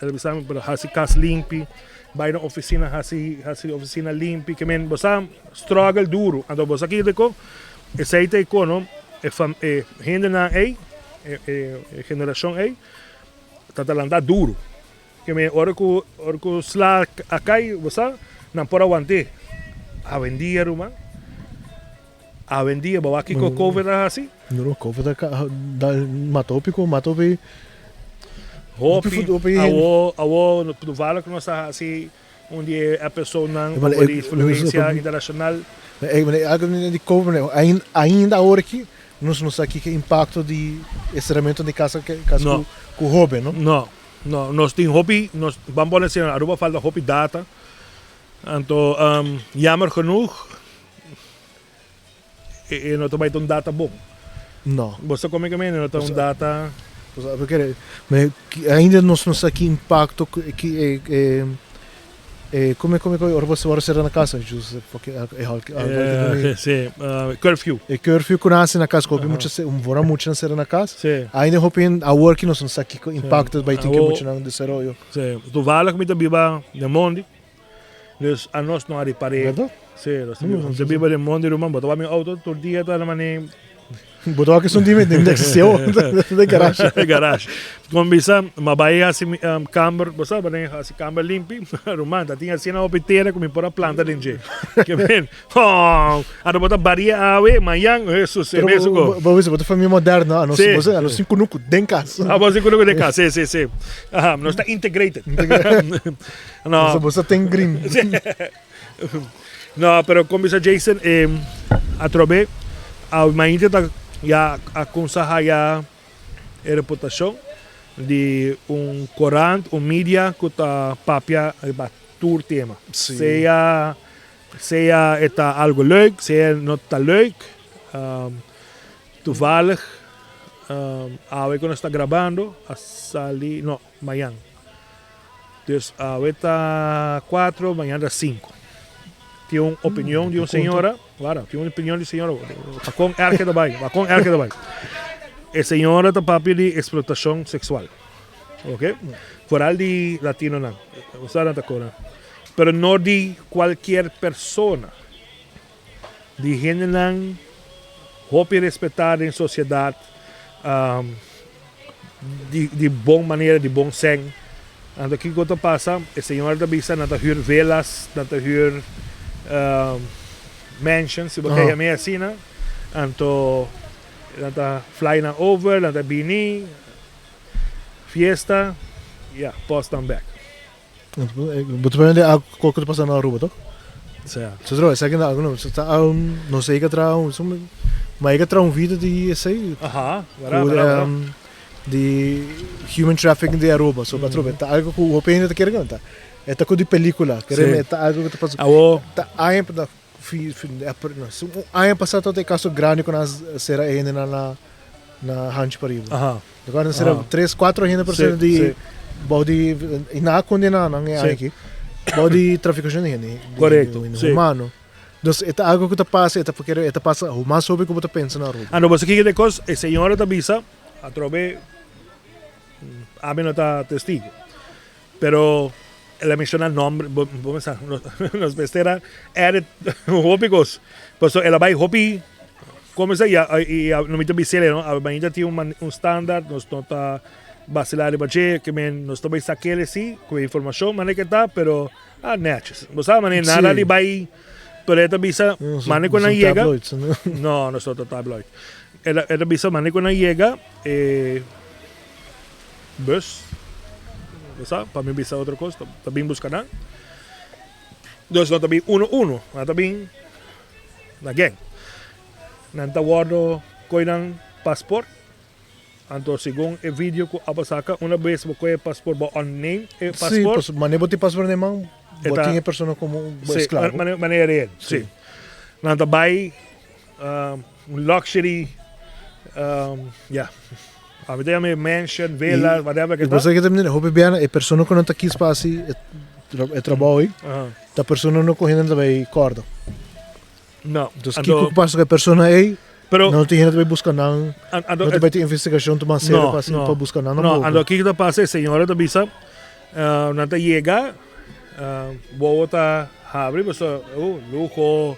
Speaker 2: ele bisamo para fazer casa limpa, vai na oficina, fazer oficina limpa, que men você struggle duro, então você aqui deco, esse aí tem como gente na geração aí, está andando duro, que men orco slá acai, você não pode aguentar, a vender uma a vendia bawa aqui com cover assim
Speaker 1: Não, cover da matou pe
Speaker 2: hopi awo no vale que nós assim onde a pessoa não pode influência internacional
Speaker 1: algo de cover ainda agora que nós aqui que impacto de encerramento de casa com hobby, não?
Speaker 2: Não, nós tem hobby, nós vamos assim, a Aruba falta hobby data. Então, jammer genoeg e não também tem data bom.
Speaker 1: Não.
Speaker 2: Você como é que não tem data?
Speaker 1: Porque ainda nós aqui impacto que como ora você vai ser na casa, justo porque
Speaker 2: sim, curfew.
Speaker 1: E curfew que nasce na casa, porque muitas não ser na casa.
Speaker 2: Sim.
Speaker 1: Ainda hoping a work nós aqui impacto vai ter que muito não desarrollo.
Speaker 2: Sim. Tu vale que me te viva de monde. Dus a nós não há de parar.
Speaker 1: Verdade?
Speaker 2: Sim, nós te viva de monde, irmão. Botar meu auto todo dia tá na maneira.
Speaker 1: Botou que são de seu de garagem.
Speaker 2: Garagem. Quando bisa, mabai assim câmara, você vai assim câmara limpa, irmão. Tá tinha assim na opiteira como por a planta dentro. Que bem. Oh, a botar baria awe, manhã, isso se mesmo go.
Speaker 1: Você botou família moderna, a nós cinco nuco dentro casa.
Speaker 2: Ah, você cunuco de casa, sim. Ah, nós está integrated.
Speaker 1: Não. Você tem green.
Speaker 2: Não, pero como dice Jason, a trobe, a maioria tá já aconselha já a reputação de corante, mídia que está papia para todo tema. Seja está algo leuk, seja não está leuk, toevallig, a ver quando está gravando, a salir, não, amanhã. Dus está 4, amanhã está 5. Tinha uma opinião de uma senhora, claro, tinha uma opinião de senhora, com erke daarbij. A senhora está papel de explotação sexual, ok? Vooral de latino não, você não está correndo. Pero não de qualquer pessoa, de gente não, hope respeitar em sociedade, de boa maneira, de bom sangue. Então, o que está passando? A senhora está bisa, não está hyr velas, não está hyr mansions, se você é meio assim, né? Então, não está flying over, não está bini, fiesta, post and back.
Speaker 1: Botou bem a coisa que passa na Aruba, tá?
Speaker 2: Certo.
Speaker 1: Você trouxe, sabe que não está não sei que traz mas que traz vida de esse aí. De human trafficking de Aruba, so patrão, tá algo que o opinião tá querendo, tá? É tá com de película, querendo tá algo que tá passando. Tá aí para ano passado tem caso grande quando será ainda na ranch para riba.
Speaker 2: Aha.
Speaker 1: Agora será 3-4 ainda por cento de body e na condena não é aqui. Body traficação de
Speaker 2: Correto, sim.
Speaker 1: humano. Dus é algo que passa o mais sobre como tu pensa na rua.
Speaker 2: Ano você que de cos a senhora da visa a trove a mí no está testigo. Pero ela menciona nombre, vamos a nos bestera är hópigos. Pues ela vai hopi como se e no me bisele, no? A manita tem um standard, nos nota vacilar bache que men nos tobe saquele sí, com informação, mané que tá, pero neches. Você sabe, mané nada de vai pero esta visa, mané quando llega. No, no sou tabloid. Esta visa, mané quando llega, bus. Você para mim visa outra coisa, também buscar. Dos não também 1-1, não também na gang. Nanta guardo coinan passport. Anto segundo o vídeo que abasaka uma vez vou coer passport ba on name e passport.
Speaker 1: Sim, mas boti passport nem mão, boti a pessoa como escravo.
Speaker 2: Maneira real. Sim. Nanta buy luxury a vida me mansion, villa, whatever que tá.
Speaker 1: Você que também hobby bem a pessoa que não tá aqui espaço é trabalho. A pessoa não correndo também corda.
Speaker 2: Não.
Speaker 1: Dus que passa que a pessoa é
Speaker 2: pero
Speaker 1: não tem gente vai buscar não vai ter investigação tomar sério para buscar não
Speaker 2: ando aqui que passa a senhora da visa não tá chega bota abre você luxo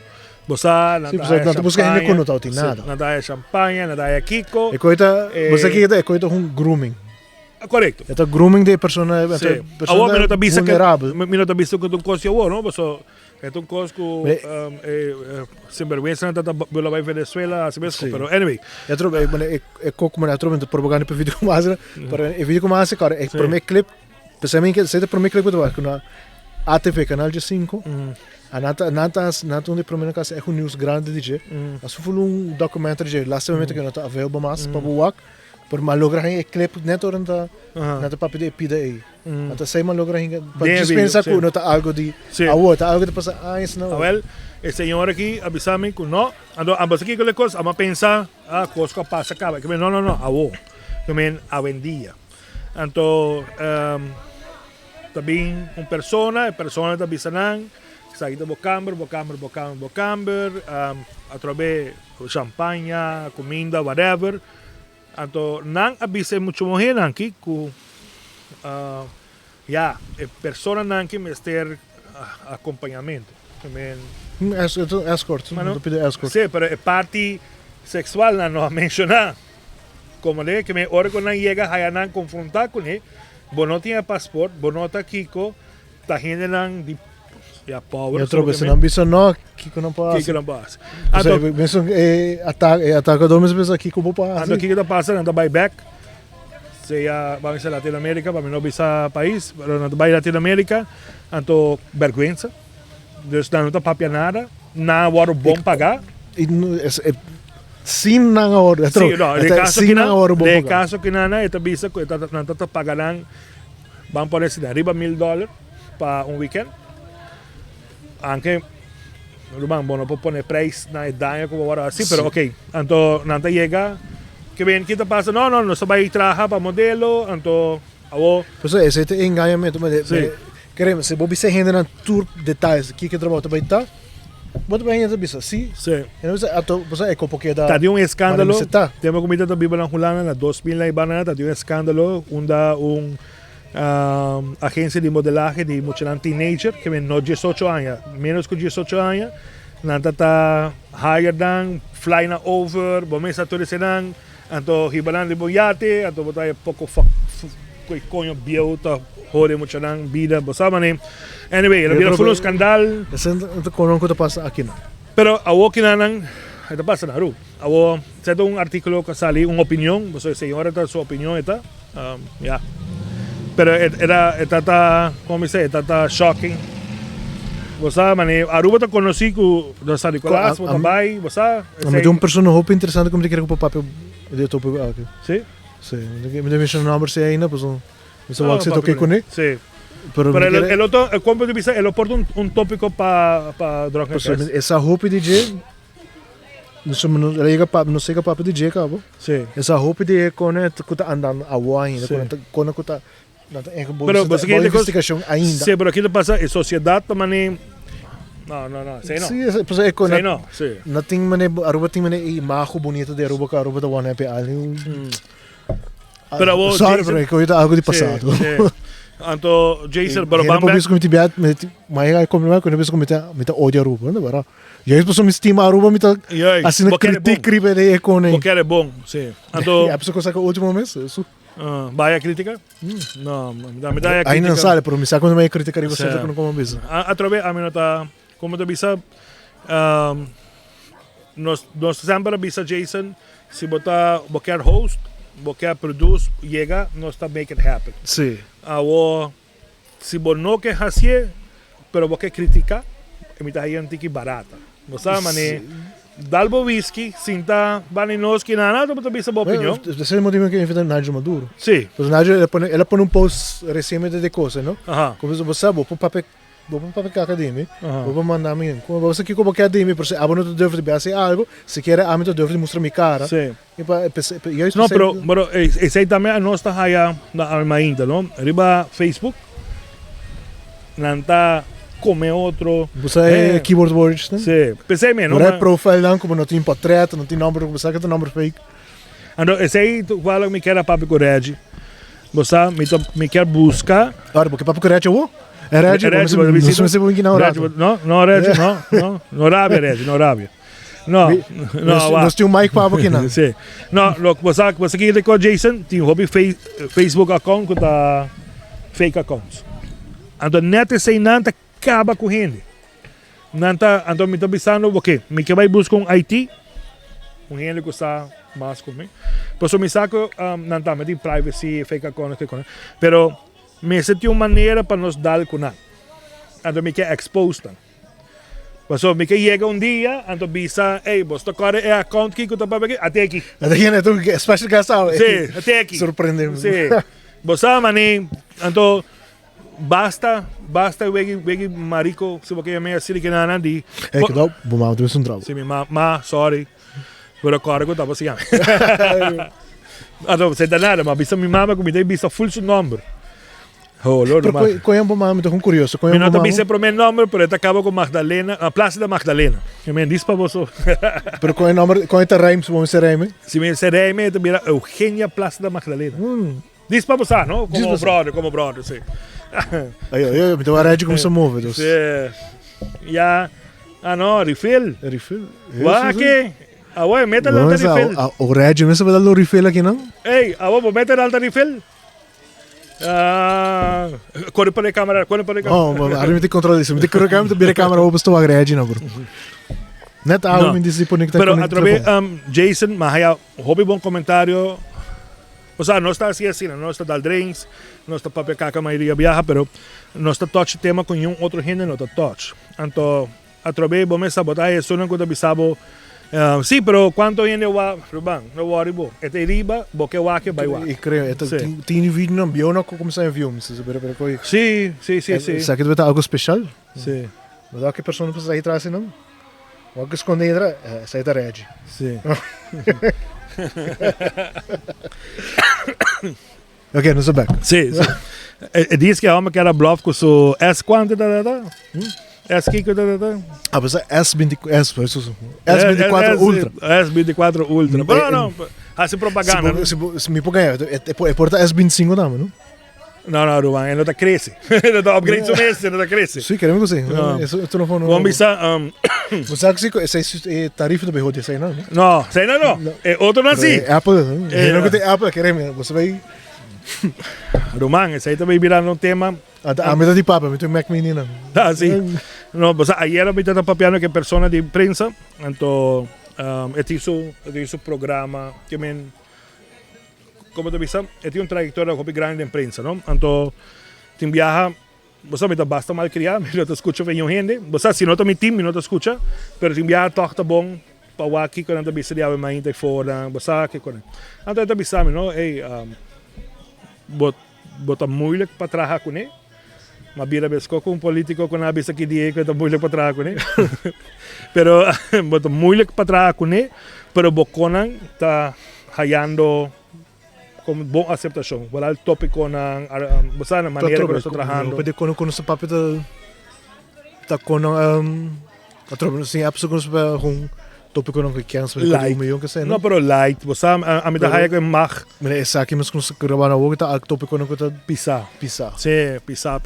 Speaker 2: você
Speaker 1: não tá buscando ainda quando não tem nada
Speaker 2: não dá champanhe não dá kiko
Speaker 1: é coisa você que é coisa grooming
Speaker 2: correto
Speaker 1: é grooming de pessoa
Speaker 2: agora tá visa que não tá visa que tu coisa não você é um coisa sem vergonha não tá bola vai Venezuela assim mesmo pero anyway
Speaker 1: eu trouxe é como eu trouxe propaganda para vídeo com mais para o vídeo com mais cara é para meu clip pensei que se para meu clip do barco na ATV canal de 5 a nata onde primeira casa é um news grande DJ a só foi documentário de last momento que não tá available mais para o walk por malogra é clip neto nata papi de pida aí até sai malogra para dispensar com nota algo de algo de passar isso não
Speaker 2: well a senhora aqui avisame que não ando ambas aqui com coisa ama pensar coisa passa acaba que não awo que men a vendia então também persona da bisanan sai do bocamber a trobe champanhe comida whatever então não avise muito morrer aqui com persona não que ter acompanhamento também
Speaker 1: escort não pede escort
Speaker 2: sim pero é parte sexual não mencionar como le que me hora quando chega a não confrontar com ele não tinha passport não está Kiko tá gente não de power
Speaker 1: eu trouxe não bisa não Kiko não passa então mesmo ataca dois vezes aqui como passa
Speaker 2: então Kiko tá passando anda buyback seja vamos a Latinoamérica para não bisa país pero não vai Latinoamérica então vergonha dus não tá papia nada na hora bom pagar
Speaker 1: sim na hora sim na hora bom pagar
Speaker 2: de caso que nada esta bisa que não tá pagando vamos por esse arriba $1,000 para weekend anche bom não pode pôr preço na ideia como agora assim pero ok então não tá chega que bem que tá passa não só vai trabalhar para modelo então
Speaker 1: pues esse é enganamento mas queremos se bobi se rende na tour detalhes que trabalho também tá bota bem essa bisa sim então você é como que dá
Speaker 2: tá de escândalo tem uma comida da Bíblia na Holanda na 2000 na Ibana tá de escândalo onde agência de modelagem de muitos teenager que vem no 18 anos menos que 18 anos nanta tá higher than flying over bomesa tudo senang então hibalan de boiate então botar pouco coño biota hore mucho nang vida bosama ne anyway era vira full scandal
Speaker 1: esse não que passa aqui não
Speaker 2: pero awo kinanang ito passa na ru awo certo artículo que sali uma opinião você senhora tá sua opinião eta pero era como se tá shocking você mane Aruba tá conheci com dos Nicolás você vai você
Speaker 1: mas uma pessoa muito interessante como de querer com o papel de topo aqui
Speaker 2: sim
Speaker 1: me deixa o número se ainda pues você vai se toque com ele
Speaker 2: sim
Speaker 1: Pero
Speaker 2: el otro, el combo de visa, él aporta un tópico para Drunken Fest.
Speaker 1: essa roupa DJ, não sei que papo DJ, cabo.
Speaker 2: Sí.
Speaker 1: Essa roupa de quando tu tá andando a rua ainda, quando tu tá
Speaker 2: Pero você quer
Speaker 1: investigação ainda.
Speaker 2: Sí, pero aqui te passa, a sociedade também. Não, sei não.
Speaker 1: Sim, pues é quando
Speaker 2: Sei não, sim.
Speaker 1: não tem maneira, Aruba tem maneira imagem bonita de Aruba, que Aruba tá one happy ali.
Speaker 2: Pero vos,
Speaker 1: sorry,
Speaker 2: Jason-
Speaker 1: bro, é coisa algo de passado.
Speaker 2: Anto Jason, pero
Speaker 1: Pero
Speaker 2: vamos
Speaker 1: vamos como tiver, mas aí como não, quando penso como tá ódio Aruba, não bara. E aí pessoas me estima Aruba, me tá assim na crítica de com né.
Speaker 2: porque é bom, sim. Anto,
Speaker 1: A pessoa consegue o último mês, isso.
Speaker 2: vai a crítica? Não, me dá a crítica.
Speaker 1: Aí não sabe, pero me sabe quando me critica aí você
Speaker 2: Sim.
Speaker 1: já não como mesmo.
Speaker 2: Através, a mim não tá, como tu bisa, nós sempre bisa Jason, se botar, qualquer host, qualquer produce, chega, nós tá make it happen.
Speaker 1: Sim.
Speaker 2: Se você não quer fazer, pero você criticar, me tá aí antiga barata. Você sabe, mané, dalbo whisky, sinta, baninoski, nada, você bisa boa opinião.
Speaker 1: Esse é o motivo que eu invento Nádio Maduro.
Speaker 2: Sim.
Speaker 1: Pois Nádio, ela põe um post recente de coisa, não?
Speaker 2: Aham.
Speaker 1: Como você sabe, vou papel academia,
Speaker 2: Aham.
Speaker 1: vou mandar mim. Como você que como academia, por se abano deve de fazer algo, se quer a mim deve mostrar minha cara.
Speaker 2: Sim.
Speaker 1: E para eu
Speaker 2: Não, pero esse aí também a nós está aí na alma ainda, não? Riba Facebook, não tá como outro.
Speaker 1: Você é keyboard warriors, né?
Speaker 2: Sim. Pensei mesmo,
Speaker 1: Não é
Speaker 2: não?
Speaker 1: profile não, como não tem portrait, não tem número, você que tem número fake.
Speaker 2: Então, esse aí tu fala me quer a papi com Regi. Você me quer buscar.
Speaker 1: Ora, porque papo correto eu é Regi,
Speaker 2: Regi,
Speaker 1: não
Speaker 2: visita-
Speaker 1: sei se não
Speaker 2: Regi, não, Regi, não rabia, Regi, não rabia. Não,
Speaker 1: Nós temos um mic papo aqui não.
Speaker 2: Sim. Não, você quer com Jason, tem um hobby Facebook account que tá fake accounts. Então, net sei nada acaba com ele. Nanta, então me tô pensando, ok, me que vai buscar um IT, ele que está mais comigo. Por isso me saco, nanta, me tem privacy, fake account, pero me senti uma maneira para nos dar com nada. Então me quer expose tan. Por isso me que chega dia, então bisa, ei, você tocar é account que eu tô para aqui, até aqui.
Speaker 1: Até que tu special guest out.
Speaker 2: Sim, até aqui.
Speaker 1: Surpreendemos.
Speaker 2: Sim. Você mané, então basta wegi marico, se você é meio assim que nada di.
Speaker 1: É que dá, bom, mal deu um trabalho.
Speaker 2: Sim, sorry. Pero cargo tava assim. Então, você dá nada, mas bisa minha mama comida bisa full seu número. Oh, Lord,
Speaker 1: Pero qual é um bom mal, me tô curioso. Qual é
Speaker 2: eu
Speaker 1: um
Speaker 2: não
Speaker 1: bom
Speaker 2: tô
Speaker 1: mal?
Speaker 2: bisa pro meu número, pero acaba com Magdalena, a Praça Magdalena. Eu me diz para você.
Speaker 1: Pero qual é o número, qual é o rhyme, vamos ser rhyme?
Speaker 2: Se me serei, eu mira Eugênia Praça Magdalena. Diz para você, não? Como brother, sim.
Speaker 1: Aí, me deu a rede como se move.
Speaker 2: Sim. Ya, não, refill.
Speaker 1: Refill.
Speaker 2: Wah, que? Awa, mete alta refill.
Speaker 1: O rede, não sabe dar o refill aqui, não?
Speaker 2: Ei, awa, mete alta refill. Corre para a câmera,
Speaker 1: Oh, a gente tem controle disso. Me tem que colocar a câmera ou estou a rede, não, bro. Net algo me disse por
Speaker 2: Pero através Jason, mas aí hobby bom comentário. O sea, não está assim, não está dal drinks, não está papel caca maioria viaja, pero não está touch tema com um outro gente não está touch. Então, através bom essa botar isso não quando bisabo. Sim, pero quanto gente va, Ruban, não worry bo. Este riba, bo que wa que vai wa.
Speaker 1: E creio, tem vídeo não, eu não começar a ver, mas pero coi.
Speaker 2: Sim.
Speaker 1: Será que deve ter algo especial?
Speaker 2: Sim.
Speaker 1: Mas a que pessoa não precisa aí atrás, não? O que esconder é sair da rede.
Speaker 2: Sim.
Speaker 1: Ok, não sou back.
Speaker 2: Sim. Diz que a alma que era bluff com o S quanto S que
Speaker 1: Ah, mas é S24 Ultra.
Speaker 2: S24 Ultra. Não, assim propaganda.
Speaker 1: Se me pôr ganhar, é porta S25 não?
Speaker 2: Não, Ruban, ele não cresce. Ele não upgrade seu mês, ele não cresce.
Speaker 1: Sim, queremos assim. Isso não foi.
Speaker 2: Vamos pensar.
Speaker 1: Você sabe que esse é tarifa do BHD, sei não?
Speaker 2: Não, sei não. É outro não assim.
Speaker 1: É Apple, não? Eu não tem Apple, queremos. Você vai.
Speaker 2: Ruban, esse aí também virando um tema.
Speaker 1: A metade de papo, me tem Mac Mini não.
Speaker 2: Ah, sim. Não, mas ayer me estava papiando que persona de prensa, então, eu seu programa, que men, como tu viste, eu tinha trajetória hobby grande em prensa, não? Então, tem viaja, você me basta mal criar, eu te escuto bem gente, você se não te meu time, não te escuta, mas tem viaja toca bom, para o aqui quando tu viste de ave mais fora, você que quando, então tu viste, não? Ei, bota moeilijk para trabalhar com ele. Mabira besko kung politiko ko na bisa kidi ko ito moeilijk patra ko ni. Pero boto moeilijk patra ko ni, pero bokonang ta hayando com bom aceptação. Wala el tópico ng basta na manera ko ito trabajando.
Speaker 1: Pwede ko sa papel ta kono atrobe sim apso ko sa kung tópico ng kikans
Speaker 2: Light.
Speaker 1: yung kasi
Speaker 2: No, pero light. Basta amita haya ko mag
Speaker 1: Mene esaki mas kung sa grawa na wog ta tópico ng ko
Speaker 2: pisa.
Speaker 1: pisa.
Speaker 2: Sí, pisa.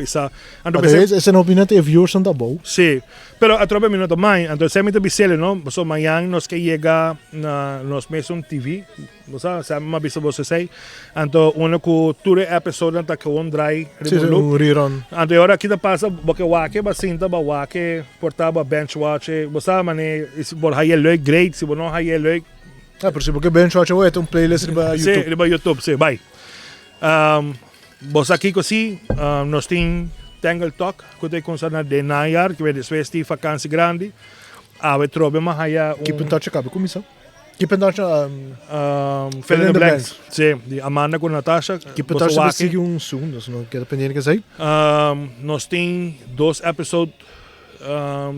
Speaker 2: Ando
Speaker 1: Até esse não opinião tem viewers on da bow.
Speaker 2: Sí, pero a trobe minuto mai, entonces se me te bisele, no? So mayan nos que llega na nos meson TV, bosa, sa mabisa bosa say. Anto uno ku ture episode na ka on dry
Speaker 1: Sim,
Speaker 2: revolve.
Speaker 1: o rerun.
Speaker 2: Anto ora kita pasa boke wake ba sinta ba wake portaba bench watch, bosa mane is bor haye leuk great, si bono haye leuk.
Speaker 1: Ah, por exemplo, que Ben Shot é um playlist riba
Speaker 2: Sí,
Speaker 1: YouTube.
Speaker 2: riba YouTube, sí, bye. Bosa kiko si, nos ting Tangle Talk, kutai kung sana de nayar, que vede svesti vakantie grande. Ave trobe mahaya
Speaker 1: Keep in touch acaba comissão. Keep in touch
Speaker 2: Fill in the Blanks. Sí, di Amanda con Natasha.
Speaker 1: keep in touch sa sigue segundo, senão que dependendo que sai.
Speaker 2: Nos tem 2 episódios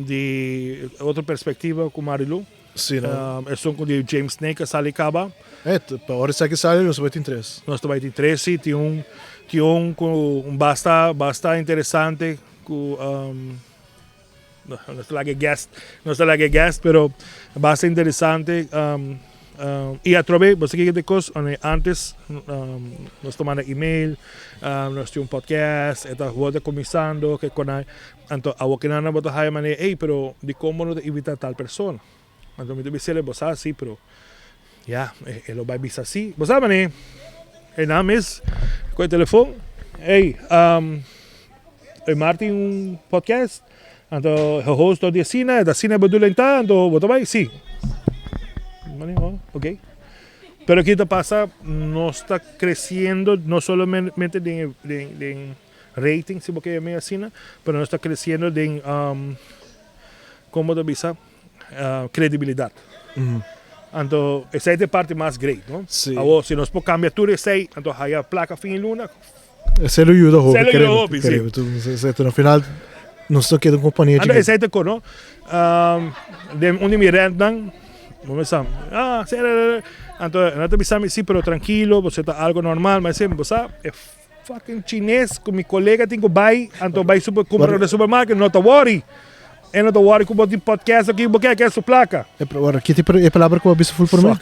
Speaker 2: de outra perspectiva com Marilu.
Speaker 1: Sim, não.
Speaker 2: São com de James Snake, Salicaba.
Speaker 1: Para hora que sai, nós vai ter interesse.
Speaker 2: Nós também tem 13, tem um basta interessante com no está lá que guest, pero basta interessante e a trove, você que de cos, antes nós tomamos e-mail, nós tínhamos podcast, eta roda começando que com então a que nana bota haya mane, pero de como no evitar tal persona. Então me deve ser você assim, pero ya, ele vai bisa assim. Você mane, el nome com o telefone. Martin um podcast. Então, o host da cine bedulenta, então, bota vai, sim. Ok. Pero aquí te pasa, no está creciendo, no solamente de rating, si porque me cine, pero no está creciendo de, como te dice, credibilidad. Então, essa é a parte mais grande, não?
Speaker 1: Sim.
Speaker 2: Agora, se nós podemos cambiar tudo isso aí, então, aí a placa fim luna.
Speaker 1: Esse é o ajuda,
Speaker 2: Esse é o hobby, sim.
Speaker 1: No final, nós estamos aqui de companhia de...
Speaker 2: Então, esse aí te cono. Onde me rentam, vamos ver, então, não te bisame, sim, pero tranquilo, você está algo normal, mas sempre, você é fucking chinês, com meu colega, tenho vai, então vai comprar no supermercado, não te worry. E não te worry com o podcast aqui, porque é sua placa.
Speaker 1: Agora, que tipo de palavra que eu abisso full por mim?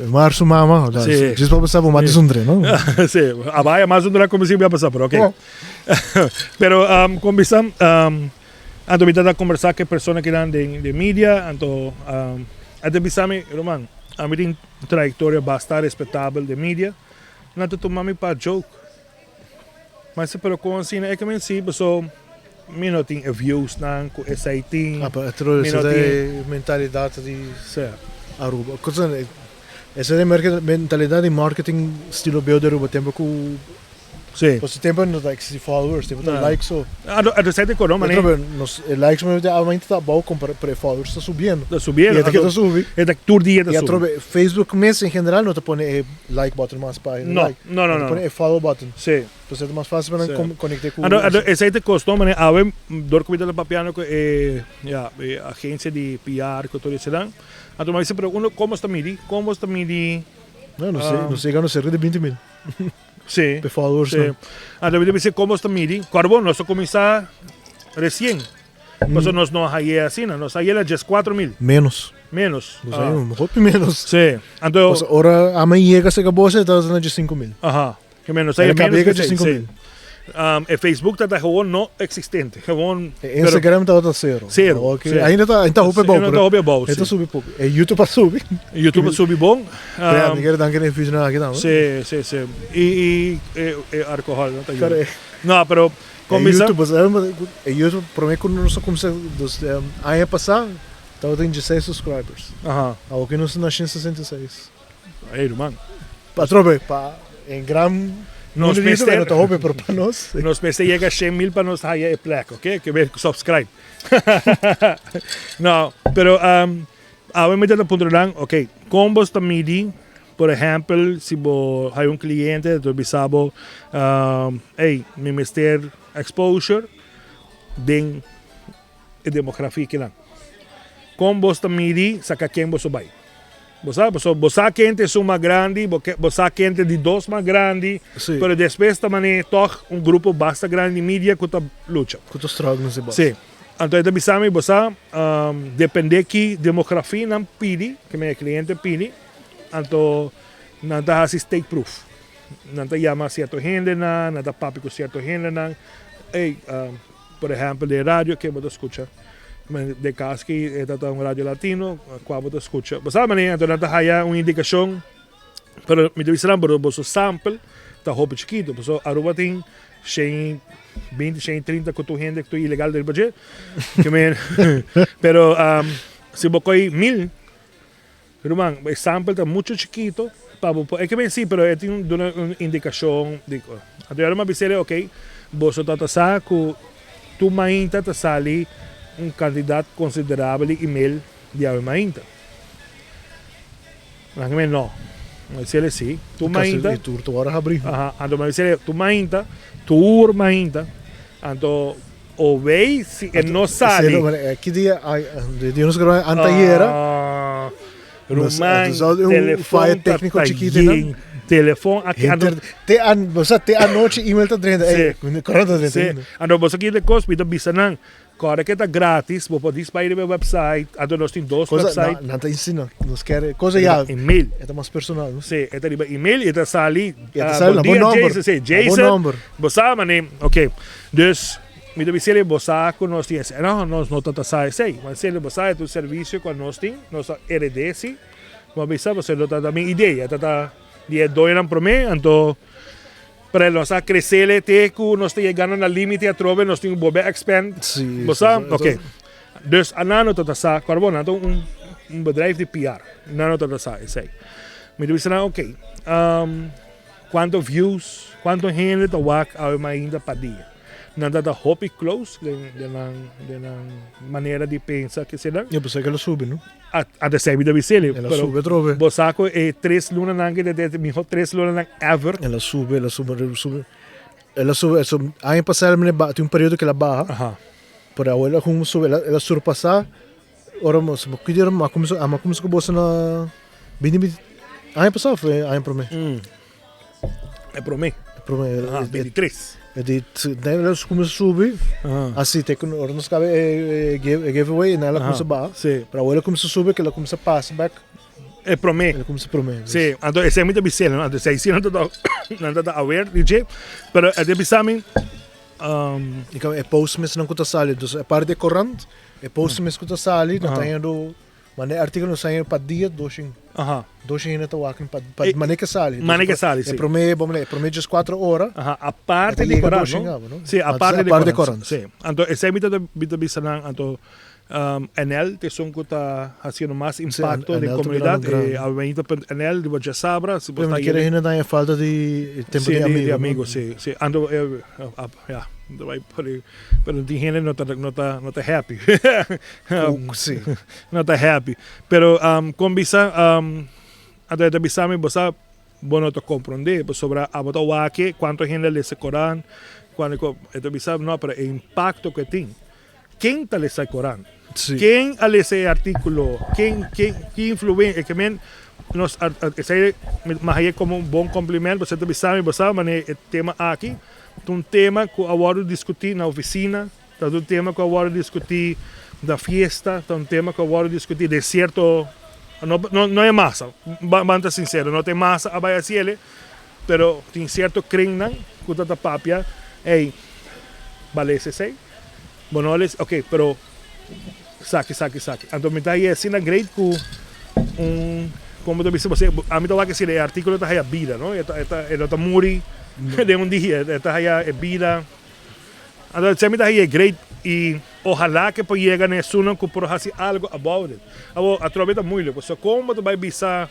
Speaker 1: Março, mama, diz para passar, vamos mais não?
Speaker 2: Sim, a baia mais como sempre vai passar, pero ok. Pero, conversam, então, me dá conversar com pessoas que estão de mídia, então, até bisame, Roman, a minha tem trajetória bastante respeitável de mídia, não te tomamos para joke. Mas, pero com assim, é que me sim, pessoal, me não tem views, não, com SIT.
Speaker 1: Ah, para trouxe essa mentalidade de Aruba. Essa é a mentalidade de marketing estilo builder Aruba, tempo com
Speaker 2: Sim.
Speaker 1: Você tem para like se followers, tem para likes ou.
Speaker 2: A receita com nome, né?
Speaker 1: Nos likes mas aumenta tá bom com para followers está subindo.
Speaker 2: Está subindo.
Speaker 1: E até que está subindo.
Speaker 2: É da tour dia da
Speaker 1: E a Facebook mesmo em geral não te põe like button mais para
Speaker 2: não. Não.
Speaker 1: Põe follow button.
Speaker 2: Sim.
Speaker 1: Então é mais fácil para conectar com.
Speaker 2: A receita custou, né? A ver, dor comida da papiano com agência de PR que todo isso lá. Então mas sempre como está midi?
Speaker 1: Não sei, não cerca de 20 mil.
Speaker 2: Sim.
Speaker 1: De followers.
Speaker 2: Sim. Deve ser como está midi. Carbon, nós começar recém. Mas nós não aí assim, nós aí é 4.000.
Speaker 1: Menos.
Speaker 2: Menos.
Speaker 1: Nós aí um pouco menos.
Speaker 2: Sim. Então,
Speaker 1: ora amanhã chega se acabou se está de 5.000.
Speaker 2: Aham. Que menos aí
Speaker 1: menos de 5.000.
Speaker 2: E Facebook está gewoon não existente. Gewoon
Speaker 1: Instagram está zero.
Speaker 2: Zero.
Speaker 1: Okay. Ainda está roupa bom.
Speaker 2: Ainda está roupa bom.
Speaker 1: Então sube pouco. E YouTube para subir.
Speaker 2: YouTube sube bom.
Speaker 1: Ninguém dá aquele vídeo na aqui não.
Speaker 2: Sim. E álcool não tá. Não, pero
Speaker 1: como YouTube para mim quando nós começamos ano passado estava tendo 16 subscribers.
Speaker 2: Aham.
Speaker 1: Agora que nós nascemos 66.
Speaker 2: Aí, mano.
Speaker 1: Patrobe, em gram
Speaker 2: Nos peste
Speaker 1: não tá roupa para nós.
Speaker 2: Nos peste chega a 100.000 para nós aí é placa, ok? Que ver subscribe. Não, pero a ver me dá ponto lá, ok? Como está midi por ejemplo, si hay un cliente, tu bisabo, hey, mi mister exposure, den demografía que dan. Con vos tamiri, saca quem vos vai. Vos quente são mais grande, vos quente de dois mais grande,
Speaker 1: Sim.
Speaker 2: mas depois também toch grupo basta grande mídia que tá luta.
Speaker 1: Quanto strong não se basta.
Speaker 2: Sim. Então, eu bisami vos depende que demografia não pede, que meu cliente pede, então não tá assim state proof. Não tá chama certo gente não tá papi com certo gente não. Hey, por exemplo, de rádio que vos escuta. De caso que está um rádio latino, qual você escuta. Você sabe, então não há uma indicação, mas me disse lá, você sample, está roupa chiquito, você aruba tem 20, 30 que tu gente que tu ilegal del budget, que me, pero se você coi 1000, irmão, o sample está muito chiquito, é que me sim, pero é tem uma indicação, digo, então eu me disse, ok, você está saco, tu mainta está sali candidato considerável de email de a mainta. Mas não. Mas ele sim. Tu mainta.
Speaker 1: E tu hora abrir.
Speaker 2: Então mas ele tu mainta, tu mainta. Então o vei se não sale.
Speaker 1: Que dia de nos gravar anteira.
Speaker 2: Rumán,
Speaker 1: telefone técnico chiquito, né?
Speaker 2: Telefone aqui
Speaker 1: você te a noite email tá dentro. Correndo dentro.
Speaker 2: Então você aqui de coisa, então bisanan. Agora que está grátis, você pode ir para o website. Então nós temos dois websites.
Speaker 1: Não te ensina, nos quer coisa já.
Speaker 2: E-mail.
Speaker 1: É mais personal.
Speaker 2: Sim, é tipo e-mail e está ali.
Speaker 1: Bom dia,
Speaker 2: Jason. Jason. Você sabe, ok. Dus, me deve ser você com nós temos. Não, nós não estamos sei. Mas se você é do serviço com nós temos, nossa RDC, mas você não está também ideia. Está de doiram para mim, então para nós a crescer até que nós estamos chegando no limite a trove, nós temos que expand.
Speaker 1: Sim.
Speaker 2: Você sabe, ok. Dus a nano está sa, carbono, então bedrijf de PR, nano está sa, sei. Me deve ser ok. Quanto views, quanto gente está wak ao ainda para dia. Nada da hobby close, de maneira de pensar que se dá.
Speaker 1: Eu pensei que ela sube, não?
Speaker 2: Até sempre deve ser.
Speaker 1: Ela sube, trove.
Speaker 2: Bosaco é 3 lunas nang de minha 3 lunas nang ever.
Speaker 1: Ela sube. Aí passar tem um período que ela barra. Por agora como sube, ela surpassar. Ora, mas que dia mas começou com bolsa na bem. Aí passar foi aí para mim.
Speaker 2: É para mim.
Speaker 1: Para mim.
Speaker 2: 23.
Speaker 1: Ela começou a subir. Assim, tem que ora nos cabe giveaway, ela começa a barra. Para agora começou a subir, que ela começa a passar back.
Speaker 2: É para mim.
Speaker 1: Ela começa para mim.
Speaker 2: Sim, então esse é muito bizarro, não? Então se não está aware, DJ, mas é bizarro.
Speaker 1: É post mesmo não conta sali, então é parte de corrente, é post mesmo conta sali, não tem do, mas é artigo não sai para dia doxing. Doxing ainda está walking para maneira sali.
Speaker 2: Maneira sali, sim.
Speaker 1: É para mim just 4 horas.
Speaker 2: A parte de corrente, sim, a parte de corrente. Sim, então esse é muito bizarro, então Enel te son kuta haciendo más impacto de comunidad Enel de Boja Sabra
Speaker 1: se você quer ainda dar falta de tempo de
Speaker 2: amigos sim ando ja vai pero tem gente não tá happy
Speaker 1: sim
Speaker 2: não tá happy pero com visa até de visa me você bueno te compreender sobre a botar o que quanto gente lê esse Corão quando é visa não para o impacto que tem. Quem está lendo o Corão?
Speaker 1: Sí.
Speaker 2: Quem lê esse artículo? Quem influencia? Que men nos mas é como bom complemento. Você também sabe, mas o tema aqui, um tema que eu vou discutir na oficina, um tema que eu vou discutir da festa, um tema que eu vou discutir de certo. Não é massa, banda sincero, não tem massa a vai assim, pero tem certo crime que está papia, ei, balece sei. Bonoles, ok, pero saque. Então me está aí assim na grade com como eu disse você, a mim tá que se o artículo está aí a vida, não? Está muri de um dia, está aí a vida. Então se me está aí a grade e ojalá que por llegar nesse ano que por fazer algo about it. A troveta muito, porque como tu vai bisar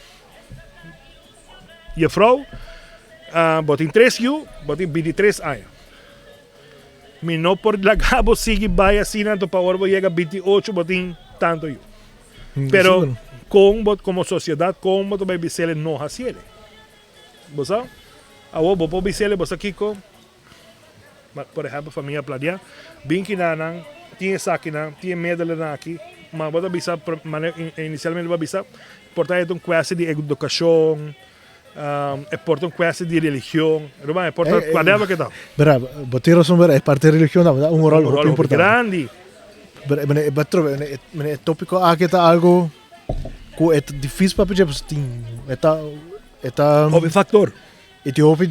Speaker 2: e a vrouw, botem 3 anos, botem 23 anos. Me não por lá cabo sigue vai assim, então para agora chega 28, botem tanto eu. Pero como sociedade, como também bisele não haciele. Você? Awo, bopo bisele, você Kiko, por exemplo, família planear, bem que nanang, tinha saquina, tinha medalha na aqui, mas você bisa, inicialmente você bisa, portanto é questão de educação, é portanto questão de religião, é portanto quando que tal?
Speaker 1: Bravo, botar razão, é parte da religião, dá rol muito importante.
Speaker 2: Grande.
Speaker 1: É tópico aqui tá algo que é difícil para pedir, porque é
Speaker 2: Hobby factor.
Speaker 1: Etiópia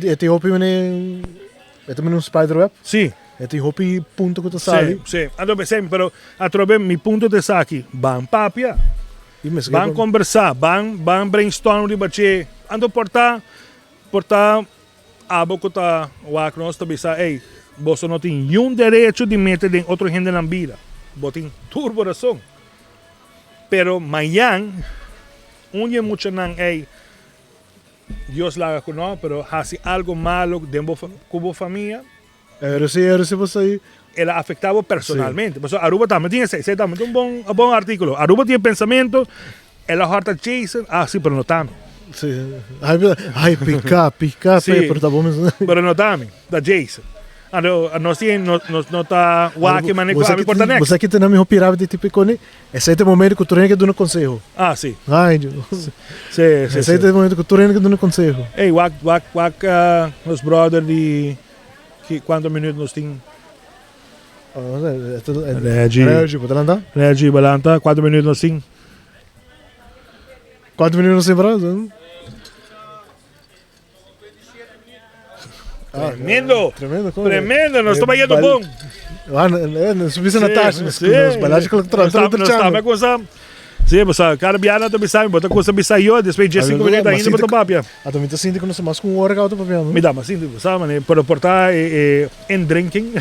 Speaker 1: é também spiderweb.
Speaker 2: Sim.
Speaker 1: Etiópia ponto que tu sabe.
Speaker 2: Sim. Ando sempre, pero atrove mi ponto de aqui, van papia, van conversar, van brainstorm de bache, ando portar abo que tá o acnos to bisa, ei, você não tem nenhum direito de meter em outro gente na vida. Você tem turbo razão. Pero amanhã, mucho não é Dios la haga con no, pero hace algo malo dentro de família.
Speaker 1: Era se você
Speaker 2: Ela afetava personalmente. Mas Aruba também tinha exatamente um bom artículo. Aruba tinha pensamento, ela horta Jason, sim, pero não também.
Speaker 1: Sim. Ai, pica, pero tá bom mesmo.
Speaker 2: Pero não também, da Jason. Não tá waki maneco a importa next.
Speaker 1: Você aqui tem na minha pirâmide tipo icone, esse é o momento que tu tem que dar um conselho.
Speaker 2: Sim.
Speaker 1: Ai,
Speaker 2: sim.
Speaker 1: Esse é o momento que tu tem que dar um conselho.
Speaker 2: Ei, os brothers de que quantos minutos nós tem?
Speaker 1: Regi, pode andar?
Speaker 2: Regi, balanta, 4 minutos nós tem.
Speaker 1: 4 minutos sem braço.
Speaker 2: Tremendo, nós estamos indo bom.
Speaker 1: Não subisse na taxa, nos balagens que
Speaker 2: nós estamos com essa. Sim, mas cada biana também sabe, bota coisa bisaiô, depois de 5 minutos ainda botou papia.
Speaker 1: A também tá síndico não se mais com um hora que papel.
Speaker 2: Me dá, mas síndico, sabe, né? Para portar em drinking.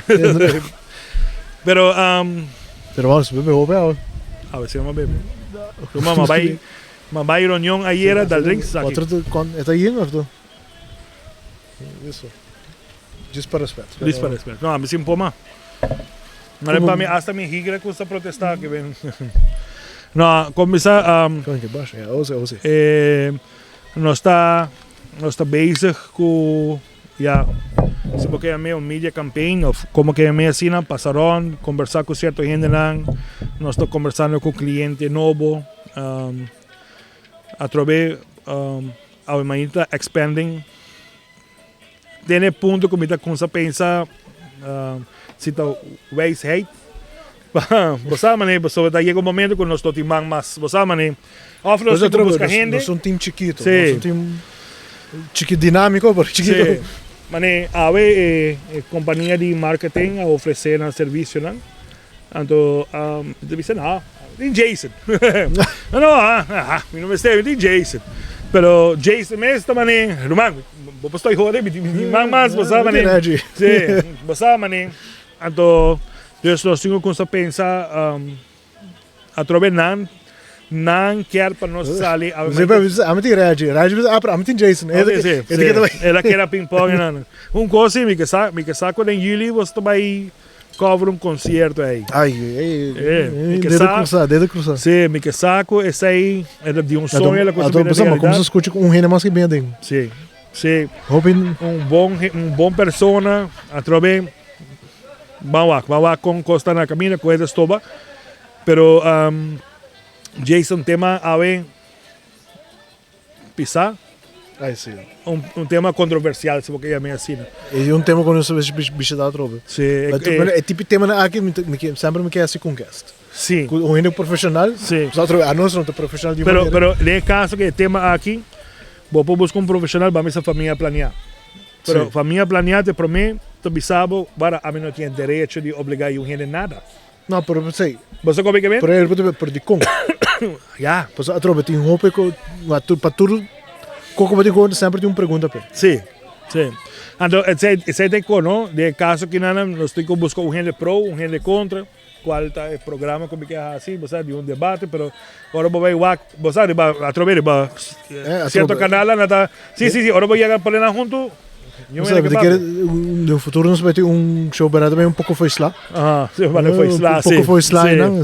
Speaker 2: Pero
Speaker 1: vamos, bebe ou bebe?
Speaker 2: A ver se vamos beber. Mas vai reunião aí era da drinks aqui.
Speaker 1: Outro está aí, não? Isso. Disparespect.
Speaker 2: Não, me sinto mais. Mas para mim, hasta minha rigra custa protestar que vem. Não, começar. Nós está bezig com se porque é meio media campaign ou como que é meio assim, passaram, conversar com certa gente, nós estamos conversando com cliente novo, através a manita expanding. Tem ponto que me dá com pensa se tá waste hate. Você mané, você vai chega momento que nós estamos timando mais, você mané. Off nós temos buscar gente.
Speaker 1: Nós somos um time chiquito, nós somos um time chiquito dinâmico, porque chiquito.
Speaker 2: Mané, a ver, companhia de marketing a oferecer um serviço, não? Então, deve ser tem Jason. Não me esteve, tem Jason. Pero Jason mesmo, mané, rumang, vou estar jode, mas você mané. Sim, você mané. Então, nós temos que pensar através não quer para nós sair.
Speaker 1: A mim tem Regi, a mim tem Jason.
Speaker 2: Ela quer ping-pong, não. Coisa me que saco em julho você vai cover concerto aí.
Speaker 1: Dedo cruzado.
Speaker 2: Sim, me que saco esse aí era de sonho, ela conseguiu
Speaker 1: realidade. Como se escute com gente mais que bem dentro.
Speaker 2: Sim. Bom persona, através vamos com costa na caminho, coisas toba. Pero Jason tema a ver pisar.
Speaker 1: Sim.
Speaker 2: Tema controversial, se porque é meio assim.
Speaker 1: É tema quando eu bicho da tropa.
Speaker 2: Sim.
Speaker 1: É tipo tema aqui sempre me quer assim com guest.
Speaker 2: Sim.
Speaker 1: Um gente profissional.
Speaker 2: Sim.
Speaker 1: A nós não é profissional de
Speaker 2: maneira. Pero no caso que tema aqui, vou buscar um profissional para a família planear. Pero família planear te promete, tu bisabo, para a mim não tem direito de obrigar um gente nada.
Speaker 1: Não, pero sei.
Speaker 2: Você como que vem?
Speaker 1: Por de com.
Speaker 2: Já.
Speaker 1: Pois a tropa tem roupa para tudo. Como você conta sempre tem uma pergunta para.
Speaker 2: Sim. Então, esse é de não? De caso que nós temos que buscar um gente pro, um gente contra. Qual está o programa como que é assim, você de debate, pero agora você vai através de certo canal, nada. Sim, agora vou chegar para lá junto. Yo
Speaker 1: Não
Speaker 2: me
Speaker 1: sabe,
Speaker 2: que
Speaker 1: no futuro não se vai ter show barato também pouco foi lá.
Speaker 2: Ah, sim, vale foi lá,
Speaker 1: pouco foi lá,
Speaker 2: sim.
Speaker 1: não?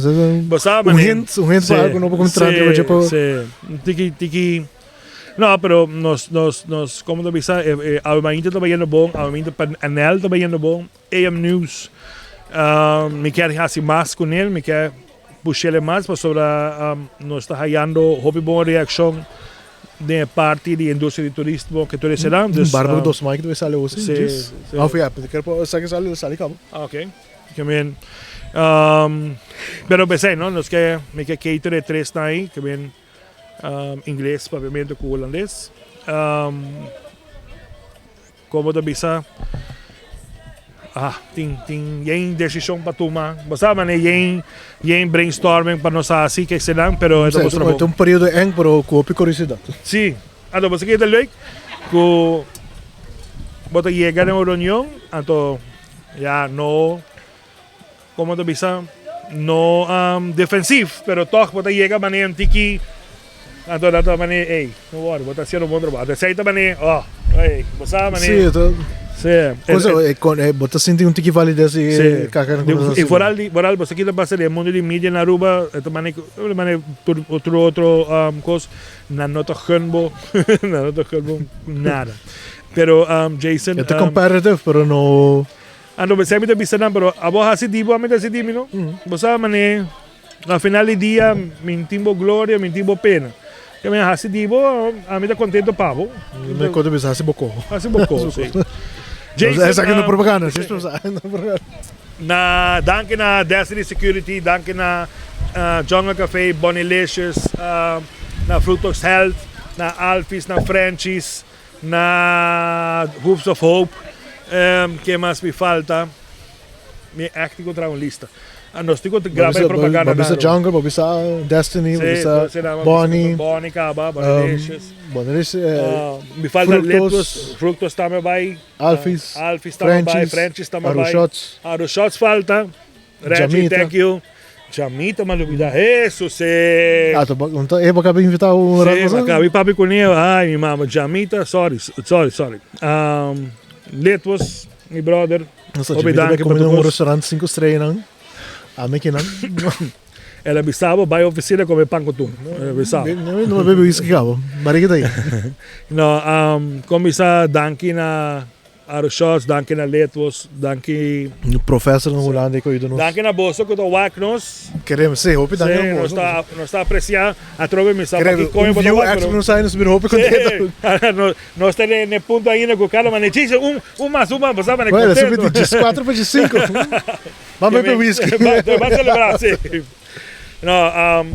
Speaker 2: Mas sabe,
Speaker 1: Hint para algo novo como trante, mas tipo,
Speaker 2: Tiki. No, pero nos como te avisa, Almainta está yendo bom, Almainta Anel está yendo bom, AM News, me quer hacer mais com ele, me quer puxar ele mais, para sobre, nos está hallando, hobby boa reação de parte da indústria de turismo que tu será.
Speaker 1: Bárbaro dos Mike vai sair hoje.
Speaker 2: Sim.
Speaker 1: Ah, foi, porque quero sair sair cabo.
Speaker 2: Ok. Que bien. Pero pensei, ¿no? Nos que me que cater de tres está ahí, que bien inglês, papiamento com holandês. Como te avisa, tem decisão para tomar. Basta mané, tem brainstorming para nós assim que se dá, pero é
Speaker 1: Tem período eng, pero com curiosidade.
Speaker 2: Sim. Então, você que é leuk, que você chega na reunião, então, já não, como te avisa, não defensivo, pero toch você chega mané tiki. Então, data mané, ei, não worry, você está sendo um bom trabalho. Aceita mané, ei, você mané.
Speaker 1: Sim, então.
Speaker 2: Sim.
Speaker 1: Você sente tiki validez e cacar
Speaker 2: E foral, você que passa de mundo de mídia na Aruba, então mané, outro coisa, na nota gunbo, nada. Pero Jason,
Speaker 1: é comparative, pero não.
Speaker 2: Ano ba sabi bisa na pero abo hasi dibo amin si dimi no. Basta mané, na final do dia, mintimbo glória, mintimbo pena. Que me hasi dibo, amin contento pavo.
Speaker 1: Não quando bisa hasi bocó.
Speaker 2: Hasi bocó, sim.
Speaker 1: Jason, essa aqui não propaganda, vocês não sabem.
Speaker 2: Na danke na Destiny Security, danke na Jungle Cafe, Bonilicious, na Fructose Health, na Alphys, na Frenchies, na Hoops of Hope. Que mais me falta? Me acti contra uma lista. Nós temos que gravar propaganda.
Speaker 1: Babisa Jungle, Babisa Destiny, Babisa Bonnie,
Speaker 2: Caba, Bonilicious. Me falta Fructose também vai.
Speaker 1: Alphys
Speaker 2: também vai, Frenchies também vai. Arushots falta. Reggie, thank you. Jamita, malubida. Isso, sim.
Speaker 1: Então, eu acabei de invitar o
Speaker 2: Rafa. Sim, acabei papi com ele. Ai, minha mama, Jamita, sorry. Letwas, my brother.
Speaker 1: Nossa, Jamita vai comer num restaurante 5 estrelas, não? Aqui não.
Speaker 2: Ela bisava, vai à oficina comer pão com tu.
Speaker 1: Não bebe whisky, cabo. Barriga daí.
Speaker 2: Não, como isa, danke na Arushots, danke na Letwas, danke...
Speaker 1: O professor na Holanda que eu ido nos...
Speaker 2: Danke na bolsa que tu wak nos.
Speaker 1: Queremos, sim, hope danke na bolsa.
Speaker 2: Nós está apreciando, a troca me sabe
Speaker 1: que come para o wak. Não sai, não subir hope contento.
Speaker 2: Nós estamos no ponto ainda com o cara, mas não tinha uma, você sabe,
Speaker 1: contento. Olha, subir de 4 para de 5. Vamos beber whisky.
Speaker 2: Vai celebrar, sim. Não,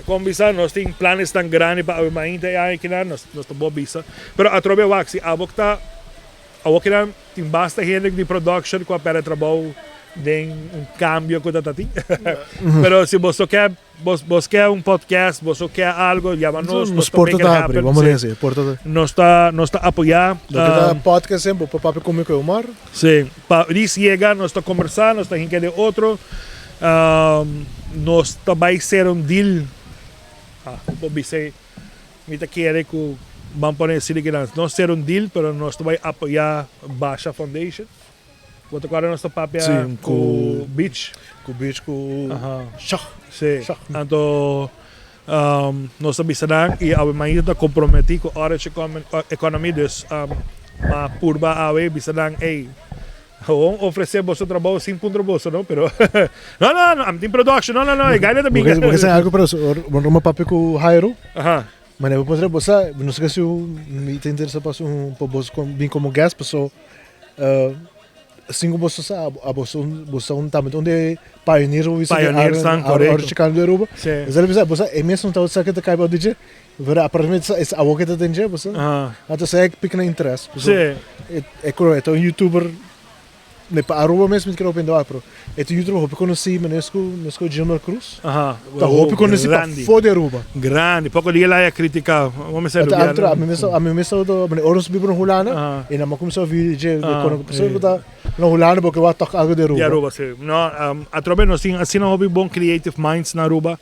Speaker 2: como bisa, nós temos planos tão grandes para o mainta aí que nós estamos bisa. Pero a troca wak, se a boca tem basta gente de production com a pera trabalho de cambio que está aqui. Pero se você quer podcast, você quer algo, chama-nos.
Speaker 1: Nos portas da abre, vamos dizer, porta.
Speaker 2: Nós está apoiar.
Speaker 1: Podcast sempre para papo comigo o mar.
Speaker 2: Sim, para isso chega, nós está conversar, nós está gente de outro. Nós também ser deal. Vou dizer, me quer que vamos pôr assim que nós ser deal, pero nós também apoiar Baixa Foundation. Quando agora nós estamos apoiar com Beach.
Speaker 1: Com Beach, com Shah.
Speaker 2: Sim. Então, nós estamos e a maioria está comprometido com a área de economia, dus a purba a ver, bisadang, ei, oferecer você trabalho sem ponto bolso, não? Pero, não, I'm in production, não, é ganha da minha.
Speaker 1: Porque tem algo para uma papo com o Jairo. Mas eu posso dizer, não sei se me interessa para vir como guest, pessoal. Assim como você sabe, você também onde pioneiro isso a horticultura da Aruba. Mas ele diz, você é mesmo então sabe que cai para DJ, ver aparentemente esse a boca da DJ, você. Então você é que pequeno interesse. É correto, um youtuber ne pa Aruba mesmo que eu aprendo a pro. É tu youtuber hope conheci menesco Gilmar Cruz. Tá hope conheci para fora Aruba.
Speaker 2: Grande, pouco dia lá é criticar. Vamos ser
Speaker 1: a mim mesmo do Oros Bibro Hulana e na começou a vir de quando pessoa da no Hulana porque vai tocar algo de Aruba.
Speaker 2: Aruba sim. Não, a trobe nós assim hobby bom creative minds na Aruba.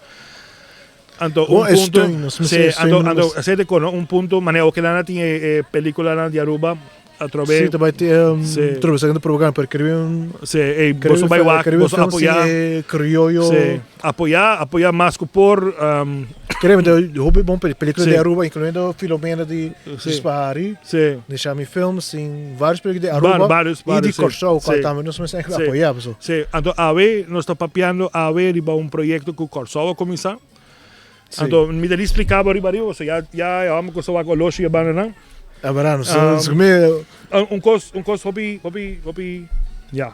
Speaker 2: Anto
Speaker 1: Oh,
Speaker 2: un
Speaker 1: es
Speaker 2: punto,
Speaker 1: estranho, se me
Speaker 2: sí,
Speaker 1: sei estranho,
Speaker 2: ando
Speaker 1: mas-
Speaker 2: aceite con un punto, manejo que la tiene película na de Aruba a través,
Speaker 1: Sim, também tem.
Speaker 2: Sim.
Speaker 1: Trouxe segundo programa para escrever um.
Speaker 2: sí, vos vai wak, vos apoiar,
Speaker 1: Criollo.
Speaker 2: sí, apoiar más que por,
Speaker 1: Queremos de hobby bom película
Speaker 2: Sim.
Speaker 1: de Aruba, incluindo Filomena de
Speaker 2: Sim.
Speaker 1: Spari.
Speaker 2: sí,
Speaker 1: Deixar-me filmes em vários películas de Aruba.
Speaker 2: vários,
Speaker 1: E de
Speaker 2: sim.
Speaker 1: Corsol,
Speaker 2: Sim.
Speaker 1: qual também nós começamos a
Speaker 2: Sim.
Speaker 1: apoiar, pessoal.
Speaker 2: sí, anto ave nos está papeando ave riba un proyecto que Corsova comienza. Anto me dele explicava riba riba, so ya vamos com sua coloshi e banana.
Speaker 1: É verano,
Speaker 2: Um,
Speaker 1: se me.
Speaker 2: Un cos hobby, ja.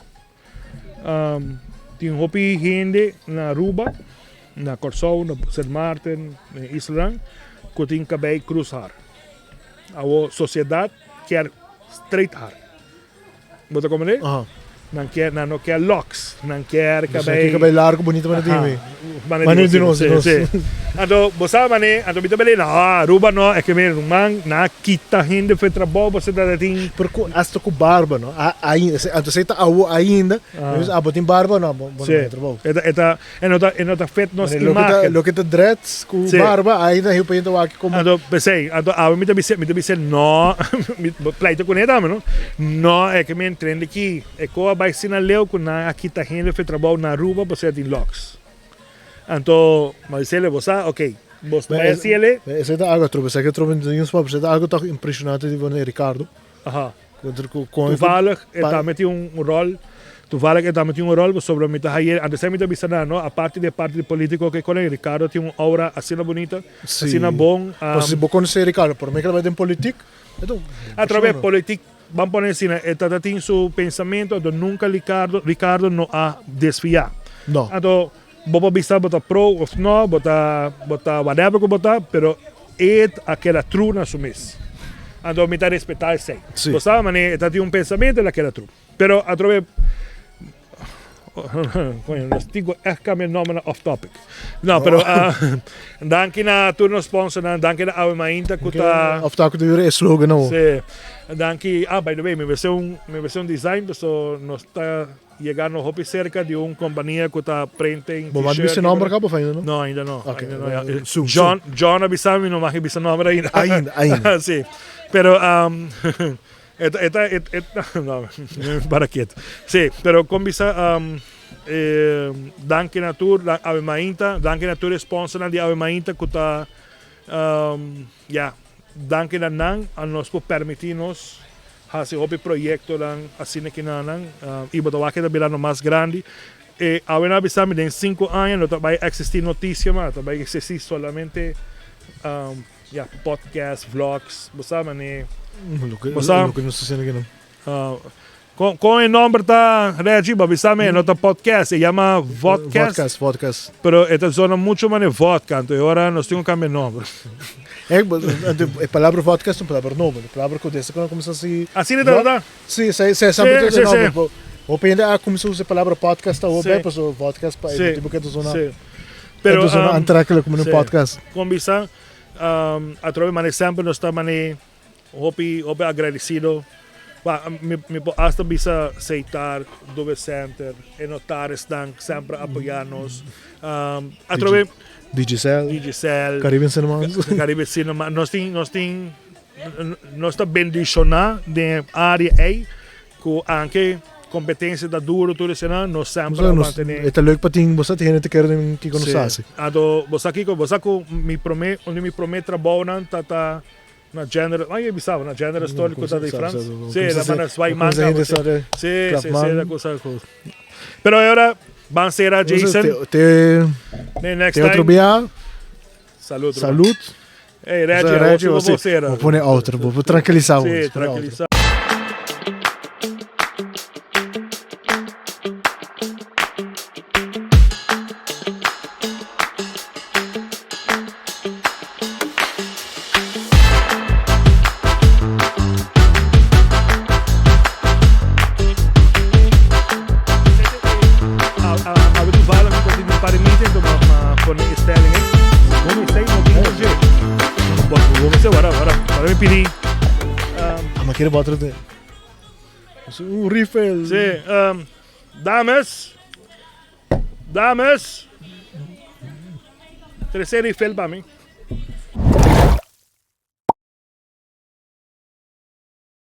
Speaker 2: Tem hobby gente na Aruba, na Corsol, na St. Martin, na Island, que tem que cruzar. A sociedade quer straight har. Bota como é?
Speaker 1: Aham.
Speaker 2: Não quer locks, não quer
Speaker 1: Aqui
Speaker 2: que
Speaker 1: é largo, bonito, mas não tem.
Speaker 2: Maneiro
Speaker 1: de nós,
Speaker 2: sim,
Speaker 1: de nós.
Speaker 2: sim. Então, você sabe, então bita bele na Aruba não é que mesmo man na kita gente foi trabalho você tá tem
Speaker 1: Porque hasta com barba, não? Ainda, você está ainda, mas botem barba, não, bom,
Speaker 2: sim.
Speaker 1: trabalho.
Speaker 2: Nota feito nos
Speaker 1: Mas
Speaker 2: imagem.
Speaker 1: lo que te dreads com
Speaker 2: Sim.
Speaker 1: barba, ainda eu penso aqui como.
Speaker 2: Então, pensei, então a mim também não, pleito com ele não. Não é que me entende aqui, é que vai ensinar leu com na kita gente foi trabalho na Aruba você tem locks. Então, mas ele você, ok, você vai assim ele.
Speaker 1: Você está algo trobe, você que trobe de uns papos, você está algo tão impressionante de ver Ricardo.
Speaker 2: Aha.
Speaker 1: Com
Speaker 2: Toevallig, está met um rol. Toevallig, está met um rol sobre o aí, antes de me saber, não, a parte político que com ele, Ricardo tem uma aura assim bonita, assim bom.
Speaker 1: Você pode conhecer Ricardo, por mim que ele vai ter política. Então,
Speaker 2: Através político, vamos pôr assim, ele tem seu pensamento, de nunca Ricardo não a desviar.
Speaker 1: não.
Speaker 2: Então, vou bisa bota pro ou não, bota whatever que bota, pero aquela true na sumis. Então, me está respeitar sei.
Speaker 1: Sim.
Speaker 2: Você sabe, ele tem pensamento aquela true. Pero através Nós digo echt mijn namen off topic. Nou, pero danke na turno sponsor, danke na Awe Mainta kuta.
Speaker 1: Off topic de slogan não.
Speaker 2: Sí. Danke. By the way, mi versión design, so nos está llegando hopi cerca de una compañía que está printing.
Speaker 1: Bom, mas você não marca para ainda, não?
Speaker 2: No, ainda não.
Speaker 1: Okay.
Speaker 2: Ainda não.
Speaker 1: Soon.
Speaker 2: John avisame, no más avisa nombre ainda.
Speaker 1: Ainda.
Speaker 2: Sí. Pero no, para quieto. Sí, pero con visa danke natur Ave Mainta, danke natur sponsor de Ave Mainta que está danke na nang nos por permitirnos hacer hobby proyecto dan assim que nan e botar que da mais grande. A ver avisame en 5 años no vai existir noticia más, vai existir solamente podcast, vlogs, sabe, né?
Speaker 1: Lo que não estou sendo aqui não.
Speaker 2: Com o nome tá reagindo, avisame, no podcast, se llama
Speaker 1: Vodcast.
Speaker 2: Pero esta zona muito mais vodka, então agora nós temos que cambiar o nome.
Speaker 1: A palavra vodcast é uma palavra nova, a palavra que eu disse quando começa a se...
Speaker 2: Assim é verdade?
Speaker 1: Sim, sempre de nome. O pende a começar a usar a palavra podcast, o bem, mas o vodcast para ele, tipo que é da zona... Pero zona antráquila como no podcast.
Speaker 2: Convisa, a través de sempre nós estamos hopi agradecido. Me hasta bisa aceitar do center e notar estão sempre apoiando-nos. A través
Speaker 1: Digicel, Caribbean Cinema.
Speaker 2: Nós está bendicionar de área aí com anche competência da duro tudo isso nós sempre
Speaker 1: manter. É leuk para ti, você tem gente que quer que conheça.
Speaker 2: Ado você me promete trabalho tata na gender, eu pensava na gender story coisa de França. Sim, la mana vai manca. Sim, la coisa. Pero agora vamos ser a Jason. Next
Speaker 1: time. Outro dia.
Speaker 2: Salud. Ei, Regi,
Speaker 1: vou pôr outro, vou tranquilizar.
Speaker 2: Sim, tranquilizar.
Speaker 1: Quero botar um refill.
Speaker 2: Sim, damas. Tercera y fel para mí.